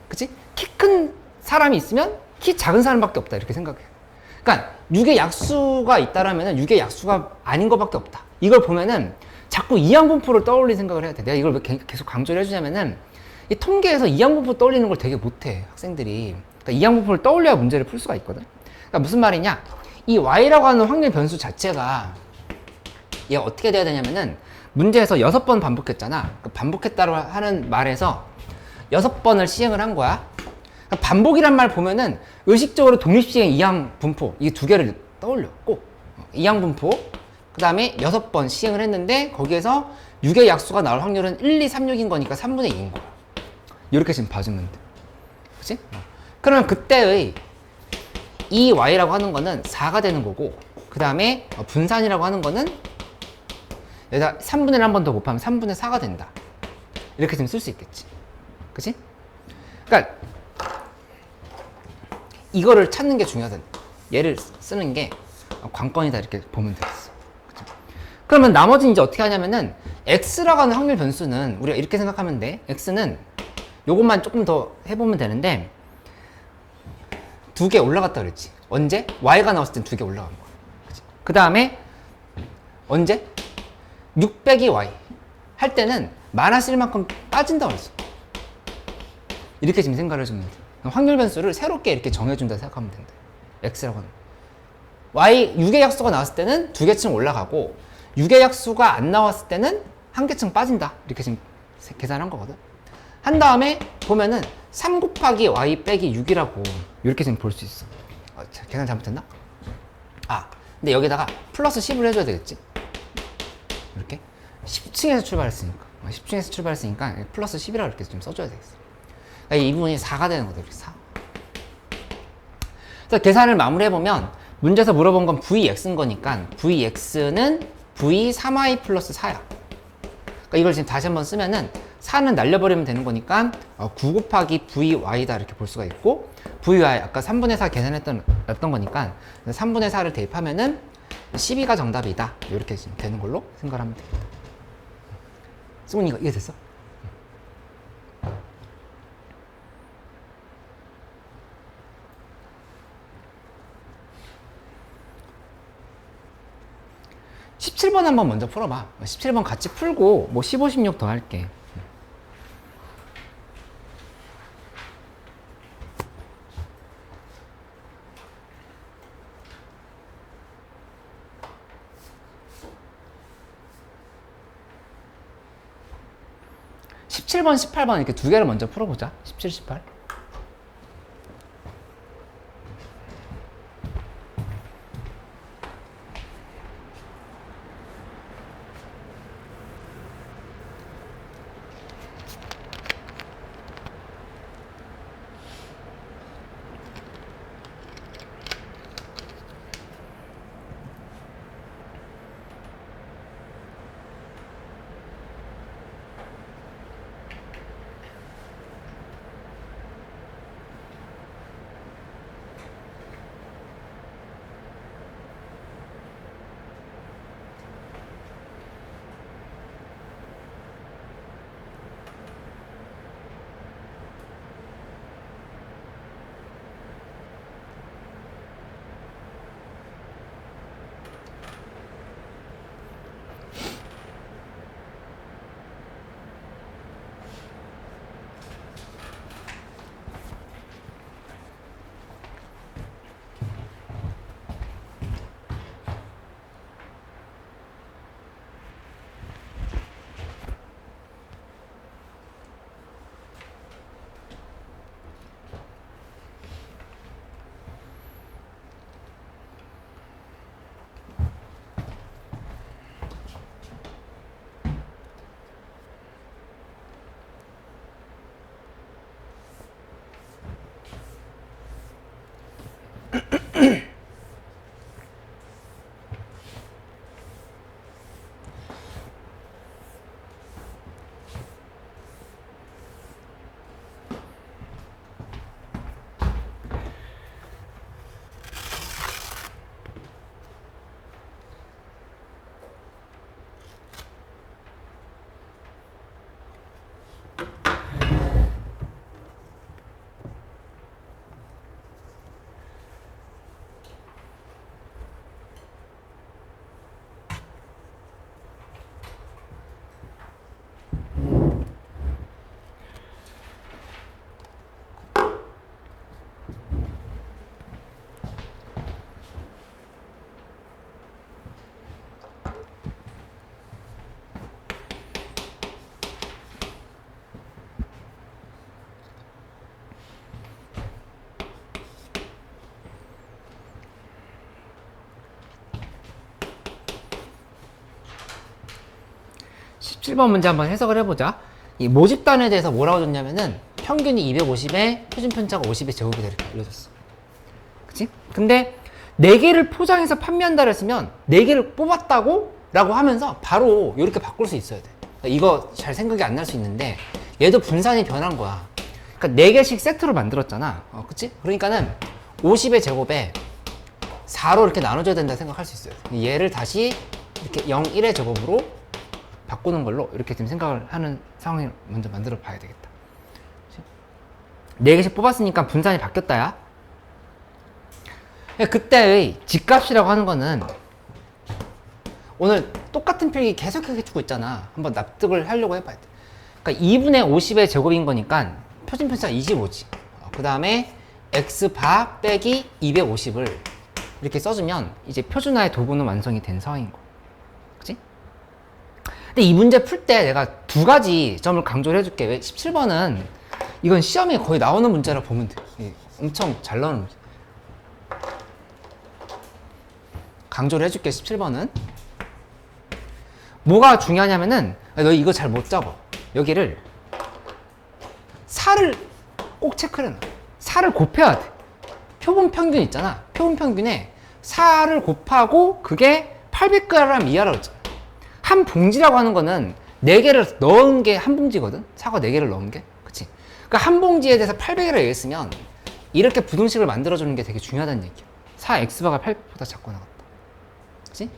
그치? 키 큰 사람이 있으면 키 작은 사람밖에 없다. 이렇게 생각해. 그러니까 6의 약수가 있다라면 6의 약수가 아닌 것밖에 없다. 이걸 보면은 자꾸 이항분포를 떠올리는 생각을 해야 돼. 내가 이걸 왜 계속 강조를 해주냐면은 이 통계에서 이항분포 떠올리는 걸 되게 못해. 학생들이. 그러니까 이항분포를 떠올려야 문제를 풀 수가 있거든. 그러니까 무슨 말이냐? 이 y라고 하는 확률 변수 자체가 얘가 어떻게 돼야 되냐면은 문제에서 6번 반복했잖아. 그 반복했다고 하는 말에서 6번을 시행을 한 거야. 그러니까 반복이란 말 보면은 의식적으로 독립시행 이항분포 이 두 개를 떠올려. 꼭 이항분포 그 다음에 6번 시행을 했는데 거기에서 6의 약수가 나올 확률은 1, 2, 3, 6인 거니까 3분의 2인 거야. 이렇게 지금 봐주면 돼. 그치? 그러면 그때의 이 y라고 하는 거는 4가 되는 거고 그 다음에 분산이라고 하는 거는 여기다 3분의 1 한 번 더 곱하면 3분의 4가 된다. 이렇게 좀 쓸 수 있겠지. 그치? 그러니까 이거를 찾는 게 중요하다. 얘를 쓰는 게 관건이다 이렇게 보면 되겠어. 그쵸? 그러면 나머지는 이제 어떻게 하냐면은 x라고 하는 확률 변수는 우리가 이렇게 생각하면 돼. x는 요것만 조금 더 해보면 되는데 두 개 올라갔다 그랬지. 언제? y가 나왔을 땐 두 개 올라간 거야. 그 다음에 언제? 6 빼기 y 할 때는 마이너스 1만큼 빠진다고 그랬어. 이렇게 지금 생각을 해주면 돼. 확률 변수를 새롭게 이렇게 정해준다 생각하면 된다. x라고 하는 y 6의 약수가 나왔을 때는 두 개층 올라가고 6의 약수가 안 나왔을 때는 한 개층 빠진다. 이렇게 지금 계산한 거거든. 한 다음에 보면은 3 곱하기 y 빼기 6이라고 이렇게 지금 볼 수 있어. 계산 잘못했나? 근데 여기다가 플러스 10을 해줘야 되겠지. 이렇게 10층에서 출발했으니까 10층에서 출발했으니까 플러스 10이라고 이렇게 좀 써줘야 되겠어. 이 부분이 4가 되는 거다. 이렇게 4. 그래서 계산을 마무리해보면 문제에서 물어본 건 vx인 거니까 vx는 v 3y 플러스 4야. 그러니까 이걸 지금 다시 한번 쓰면은 4는 날려버리면 되는 거니까 9 곱하기 vy다 이렇게 볼 수가 있고 vy 아까 3분의 4 계산했던 거니까 3분의 4를 대입하면은 12가 정답이다. 이렇게 지금 되는 걸로 생각을 하면 되겠다. 승훈이 이거 이해됐어? 17번 한번 먼저 풀어봐. 17번 같이 풀고 뭐 15, 16 더 할게. (17번) (18번) 이렇게 두 개를 먼저 풀어보자. 17, 18. 17번 문제 한번 해석을 해보자. 이 모집단에 대해서 뭐라고 줬냐면은 평균이 250에 표준 편차가 50의 제곱이다 이렇게 알려줬어. 그치? 근데 4개를 포장해서 판매한다 그랬으면 4개를 뽑았다고? 라고 하면서 바로 이렇게 바꿀 수 있어야 돼. 이거 잘 생각이 안 날 수 있는데 얘도 분산이 변한 거야. 그러니까 4개씩 세트로 만들었잖아. 그치? 그러니까는 50의 제곱에 4로 이렇게 나눠줘야 된다 생각할 수 있어요. 얘를 다시 이렇게 0, 1의 제곱으로 바꾸는 걸로 이렇게 지금 생각을 하는 상황을 먼저 만들어 봐야 되겠다. 4개씩 뽑았으니까 분산이 바뀌었다야. 그때의 집값이라고 하는 거는 오늘 똑같은 필기 계속 해주고 있잖아. 한번 납득을 하려고 해봐야 돼. 그러니까 2분의 50의 제곱인 거니까 표준 편차가 25지. 그 다음에 x바 빼기 250을 이렇게 써주면 이제 표준화의 도구는 완성이 된 상황인 거야. 그치? 근데 이 문제 풀 때 내가 2가지 점을 강조를 해줄게. 왜? 17번은 이건 시험에 거의 나오는 문제라 보면 돼. 엄청 잘 나오는 문제. 강조를 해줄게. 17번은 뭐가 중요하냐면은 너 이거 잘 못 잡아. 여기를 4를 꼭 체크를 해놔. 4를 곱해야 돼. 표본 평균 있잖아. 표본 평균에 4를 곱하고 그게 800g 이하라고 했잖아. 한 봉지라고 하는 거는 4개를 넣은 게 한 봉지거든. 사과 4개를 넣은 게. 그치? 그러니까 한 봉지에 대해서 800이라고 얘기했으면 이렇게 부등식을 만들어주는 게 되게 중요하다는 얘기야. 4x바가 800보다 작고 나갔다. 그치?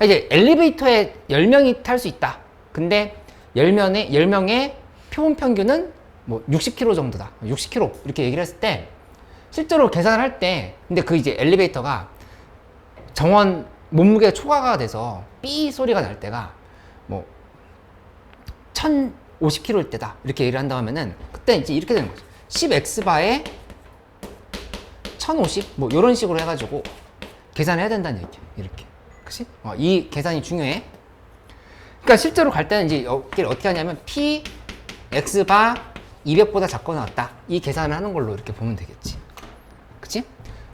이제 엘리베이터에 10명이 탈 수 있다. 근데 10명의 표본 평균은 뭐 60km 정도다. 60km 이렇게 얘기를 했을 때 실제로 계산을 할 때 근데 그 이제 엘리베이터가 정원 몸무게 초과가 돼서 삐 소리가 날 때가 뭐 1050km일 때다. 이렇게 얘기를 한다고 하면은 그때 이제 이렇게 되는 거죠. 10x바에 1050 뭐 이런 식으로 해가지고 계산을 해야 된다는 얘기야. 이렇게. 그치? 이 계산이 중요해. 그러니까 실제로 갈 때는 이제 여기를 어떻게 하냐면 p x바 200보다 작거나 같다. 이 계산을 하는 걸로 이렇게 보면 되겠지. 그치?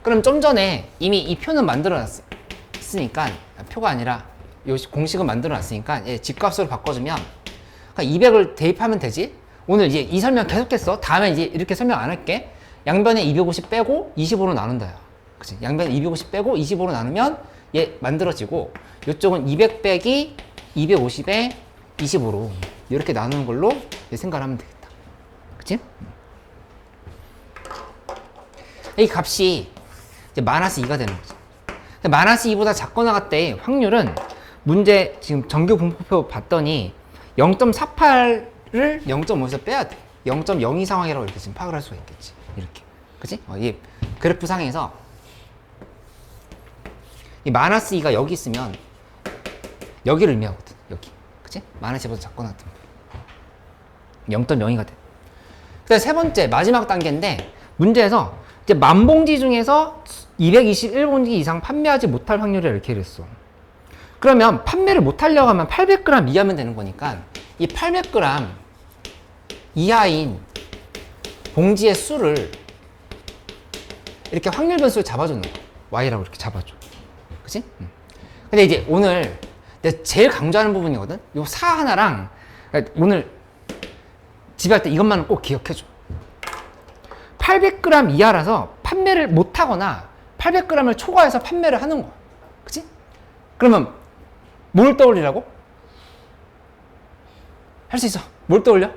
그럼 좀 전에 이미 이 표는 만들어 놨으니까 표가 아니라 요 공식은 만들어 놨으니까 집값으로 바꿔주면 200을 대입하면 되지. 오늘 이제 이 설명 계속했어. 다음에 이제 이렇게 설명 안 할게. 양변에 250 빼고 25로 나눈다. 그치? 양변에 250 빼고 25로 나누면 얘 만들어지고 이쪽은 200 빼기 250에 25로 이렇게 나누는 걸로 생각을 하면 되겠다. 그치? 이 값이 이제 마이너스 2가 되는 거죠. 마이너스 2보다 작거나 같대 확률은 문제 지금 정규 분포표 봤더니 0.48을 0.5에서 빼야 돼. 0.02 상황이라고 이렇게 지금 파악을 할 수가 있겠지. 이렇게. 그치? 이 그래프 상에서 이 마이너스 2가 여기 있으면 여기를 의미하거든. 여기. 그치? 마이너스 2보다 작거나 같은 0.02가 돼. 그 다음에 세 번째 마지막 단계인데 문제에서 이제 만봉지 중에서 221봉지 이상 판매하지 못할 확률을 이렇게 이랬어. 그러면 판매를 못하려고 하면 800g 이하면 되는 거니까 이 800g 이하인 봉지의 수를 이렇게 확률 변수를 잡아주는 거야. y라고 이렇게 잡아줘. 그치? 근데 이제 오늘 내가 제일 강조하는 부분이거든? 요 4 하나랑 그러니까 오늘 집에 할 때 이것만은 꼭 기억해줘. 800g 이하라서 판매를 못하거나 800g을 초과해서 판매를 하는 거야. 그치? 그러면 뭘 떠올리라고? 할 수 있어. 뭘 떠올려?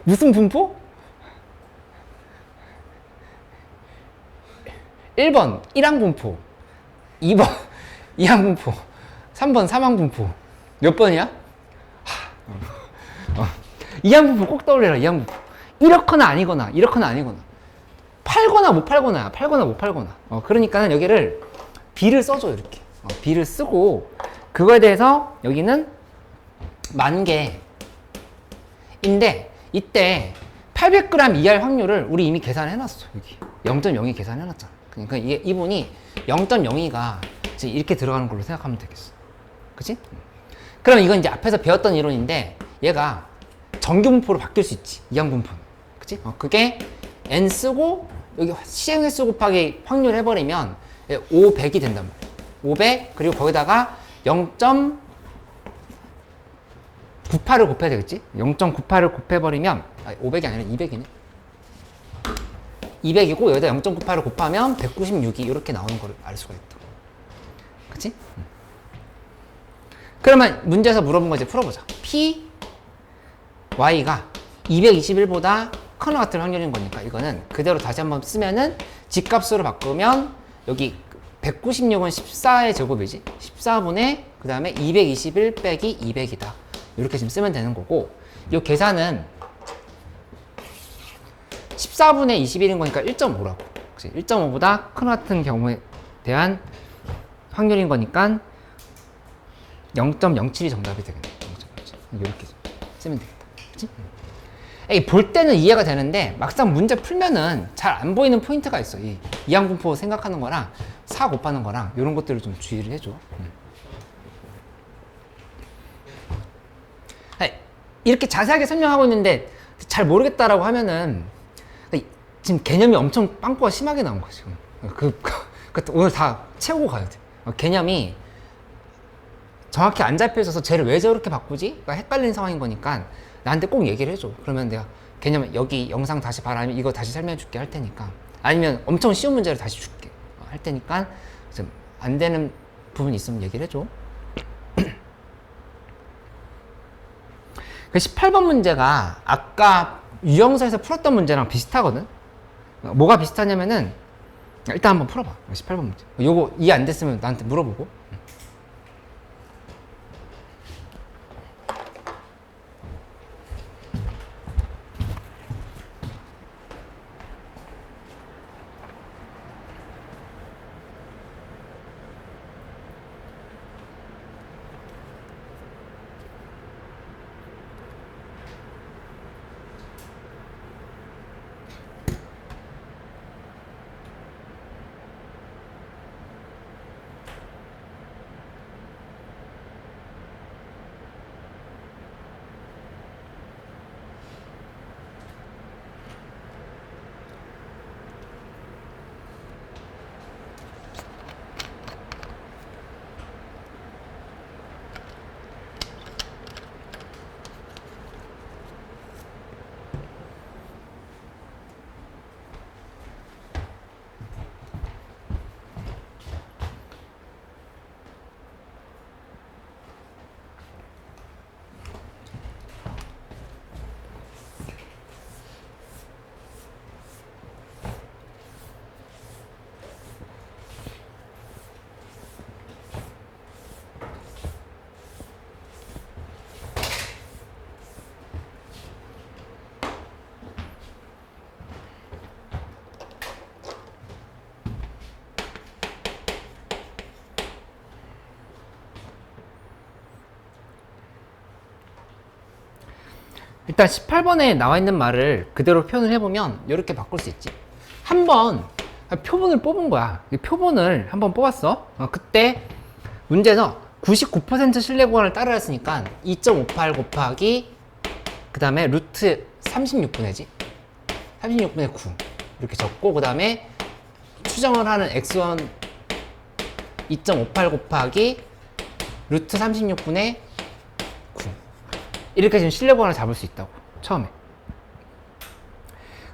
무슨 분포? 1번 1항 분포, 2번 2항 분포, 3번 3항 분포. 몇 번이야? 2항 분포 꼭 떠올려라. 2항 분포. 이렇거나 아니거나 이렇거나 아니거나 팔거나 못 팔거나 팔거나 못 팔거나 그러니까는 여기를 B를 써줘. 이렇게 B를 쓰고 그거에 대해서 여기는 10,000개인데 이때 800g 이하의 확률을 우리 이미 계산해놨어. 여기 0.02 계산해놨잖아. 그러니까 이게 이분이 0.02가 지금 이렇게 들어가는 걸로 생각하면 되겠어. 그치? 그럼 이건 이제 앞에서 배웠던 이론인데 얘가 정규분포로 바뀔 수 있지. 이항분포는. 그치? 그게 n 쓰고 여기 시행횟수 곱하기 확률 해버리면 500이 된단 말이에요. 500 그리고 거기다가 0.98을 곱해야 되겠지? 0.98을 곱해버리면 500이 아니라 200이네. 200이고 여기다 0.98을 곱하면 196이 이렇게 나오는 걸 알 수가 있다. 그치? 그러면 문제에서 물어본 거 이제 풀어보자. P, Y가 221보다 커나 같을 확률인 거니까 이거는 그대로 다시 한번 쓰면은 집값으로 바꾸면 여기 196은 14의 제곱이지. 14분의 그 다음에 221 빼기 200이다. 이렇게 지금 쓰면 되는 거고 이 계산은 14분의 21인 거니까 1.5라고. 1.5보다 큰 같은 경우에 대한 확률인 거니까 0.07이 정답이 되겠네. 0.07. 이렇게 쓰면 되겠다. 그치? 볼 때는 이해가 되는데 막상 문제 풀면은 잘 안 보이는 포인트가 있어. 이 이항분포 생각하는 거랑 4 곱하는 거랑 이런 것들을 좀 주의를 해줘. 이렇게 자세하게 설명하고 있는데 잘 모르겠다라고 하면은 지금 개념이 엄청 빵꾸가 심하게 나온 거야 지금. 오늘 다 채우고 가야 돼. 개념이 정확히 안 잡혀 있어서 쟤를 왜 저렇게 바꾸지? 그러니까 헷갈리는 상황인 거니까 나한테 꼭 얘기를 해줘. 그러면 내가 개념 여기 영상 다시 봐라 아니면 이거 다시 설명해 줄게 할 테니까 아니면 엄청 쉬운 문제를 다시 줄게 할 테니까 좀 안 되는 부분이 있으면 얘기를 해줘. 그 18번 문제가 아까 유형서에서 풀었던 문제랑 비슷하거든. 뭐가 비슷하냐면은 일단 한번 풀어봐. 18번 문제. 요거 이해 안 됐으면 나한테 물어보고. 일단 18번에 나와 있는 말을 그대로 표현을 해보면 이렇게 바꿀 수 있지. 한번 표본을 뽑은 거야. 표본을 한번 뽑았어. 그때 문제에서 99% 신뢰 구간을 따라 했으니까 2.58 곱하기 그 다음에 루트 36분의지 36분의 9 이렇게 적고 그 다음에 추정을 하는 x1 2.58 곱하기 루트 36분의 9 이렇게 지금 신뢰 구간을 잡을 수 있다고 처음에.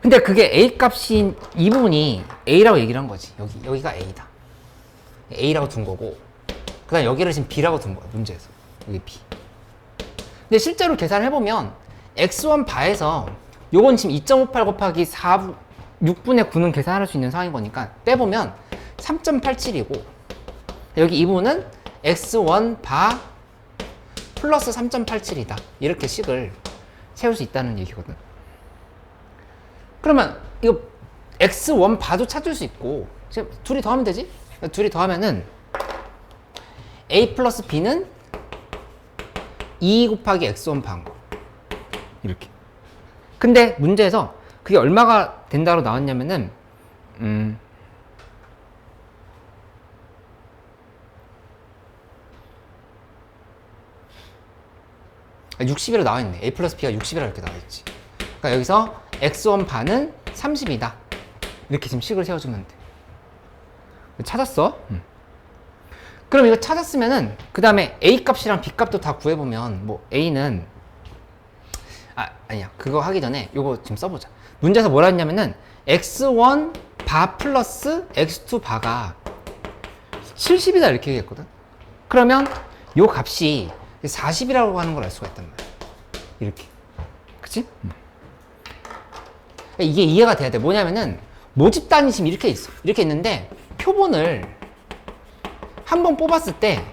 근데 그게 A 값인 이 부분이 A라고 얘기를 한 거지. 여기가 A다. A라고 둔 거고 그 다음 여기를 지금 B라고 둔 거야 문제에서. 여기 B. 근데 실제로 계산을 해보면 x1 바에서 요건 지금 2.58 곱하기 6분의 9는 계산할 수 있는 상황인 거니까 빼보면 3.87이고 여기 이 부분은 x1 바 플러스 3.87이다. 이렇게 식을 세울 수 있다는 얘기거든. 그러면 이거 x1 바도 찾을 수 있고 지금 둘이 더하면 되지? 둘이 더하면은 a 플러스 b는 2 곱하기 x1 바인 거 이렇게. 근데 문제에서 그게 얼마가 된다고 나왔냐면은 60이라 나와 있네. a 플러스 b가 60이라 이렇게 나와 있지. 그러니까 여기서 x1 반은 30이다. 이렇게 지금 식을 세워주면 돼. 찾았어? 그럼 이거 찾았으면은 그 다음에 A 값이랑 B 값도 다 구해보면 뭐 A는 아니야 그거 하기 전에 이거 지금 써보자. 문제에서 뭐라 했냐면은 x1 바 플러스 x2 바가 70이다 이렇게 얘기했거든. 그러면 요 값이 40이라고 하는 걸 알 수가 있단 말이야. 이렇게. 그치? 이게 이해가 돼야 돼. 뭐냐면은 모집단이 지금 이렇게 있어. 이렇게 있는데 표본을 한 번 뽑았을 때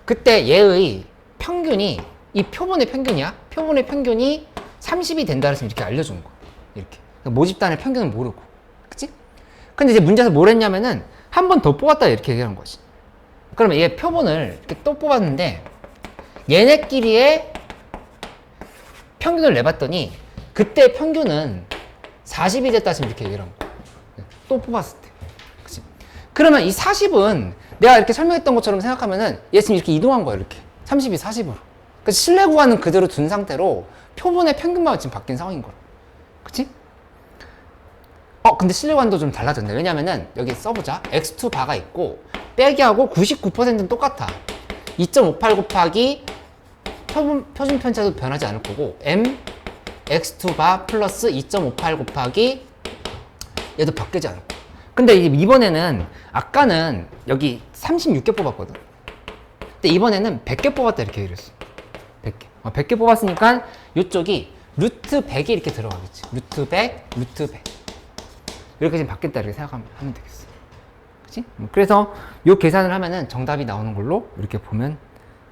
그때 얘의 평균이 이 표본의 평균이야. 표본의 평균이 30이 된다 그래서 이렇게 알려주는 거야. 이렇게. 그러니까 모집단의 평균은 모르고. 그치? 근데 이제 문제에서 뭘 했냐면은 한 번 더 뽑았다 이렇게 얘기하는 거지. 그러면 얘 표본을 이렇게 또 뽑았는데 얘네끼리의 평균을 내봤더니 그때 평균은 40이 됐다 지금 이렇게 얘기를 한 거야. 또 뽑았을 때. 그치? 그러면 이 40은 내가 이렇게 설명했던 것처럼 생각하면은 얘 지금 이렇게 이동한 거야. 이렇게. 30이 40으로. 그래서 신뢰 구간은 그대로 둔 상태로 표본의 평균만 지금 바뀐 상황인 거야. 그치? 근데 신뢰 구간도 좀 달라졌네. 왜냐면은 여기 써보자. x2 바가 있고 빼기하고 99%는 똑같아. 2.58 곱하기 표준 편차도 변하지 않을 거고 m x2 바 플러스 2.58 곱하기 얘도 바뀌지 않을 거야. 근데 이번에는 아까는 여기 36개 뽑았거든. 근데 이번에는 100개 뽑았다 이렇게 얘기했어. 100개. 100개 뽑았으니까 이쪽이 루트 100이 이렇게 들어가겠지. 루트 100, 루트 100. 이렇게 지금 바뀌었다 이렇게 생각하면 되겠어. 그치? 그래서 이 계산을 하면은 정답이 나오는 걸로 이렇게 보면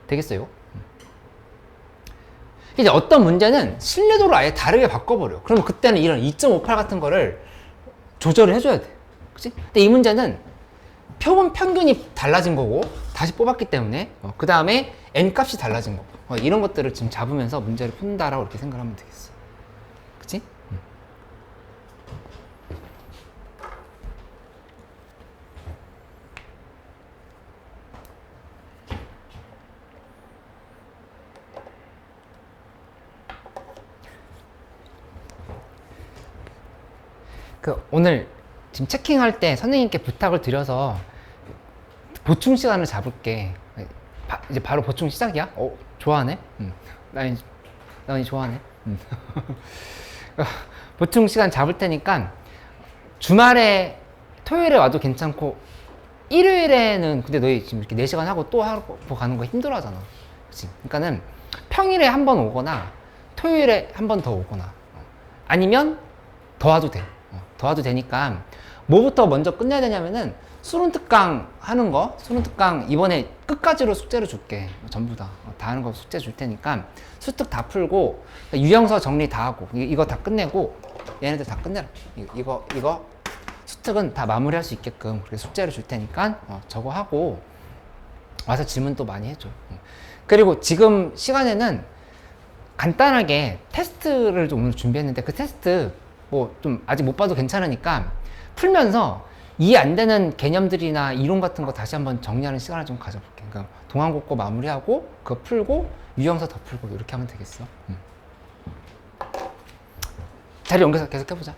되겠어요. 이제 어떤 문제는 신뢰도를 아예 다르게 바꿔버려. 그러면 그때는 이런 2.58 같은 거를 조절을 해줘야 돼. 그치? 근데 이 문제는 표본 평균이 달라진 거고 다시 뽑았기 때문에 그 다음에 n 값이 달라진 거고 이런 것들을 지금 잡으면서 문제를 푼다라고 이렇게 생각하면 되겠어. 그치? 오늘 지금 체킹할 때 선생님께 부탁을 드려서 보충 시간을 잡을게. 이제 바로 보충 시작이야? 좋아하네? 나 이제 좋아하네? 보충 시간 잡을 테니까 주말에 토요일에 와도 괜찮고 일요일에는 근데 너희 지금 이렇게 4시간 하고 또 하고 가는 거 힘들어 하잖아. 그치? 그러니까는 평일에 한 번 오거나 토요일에 한 번 더 오거나 아니면 더 와도 돼. 더 와도 되니까 뭐부터 먼저 끝내야 되냐면은 수론특강 하는 거, 수론특강 이번에 끝까지로 숙제를 줄게. 전부 다 하는 거 숙제 줄 테니까 수특 다 풀고 유형서 정리 다 하고 이거 다 끝내고 얘네들 다 끝내라. 이거 수특은 다 마무리할 수 있게끔 그렇게 숙제를 줄 테니까 저거 하고 와서 질문 또 많이 해줘. 그리고 지금 시간에는 간단하게 테스트를 좀 오늘 준비했는데 그 테스트 뭐 좀 아직 못 봐도 괜찮으니까 풀면서 이해 안 되는 개념들이나 이론 같은 거 다시 한번 정리하는 시간을 좀 가져볼게. 그러니까 동항국고 마무리하고 그거 풀고 유형서 더 풀고 이렇게 하면 되겠어. 자리 옮겨서 계속 해보자.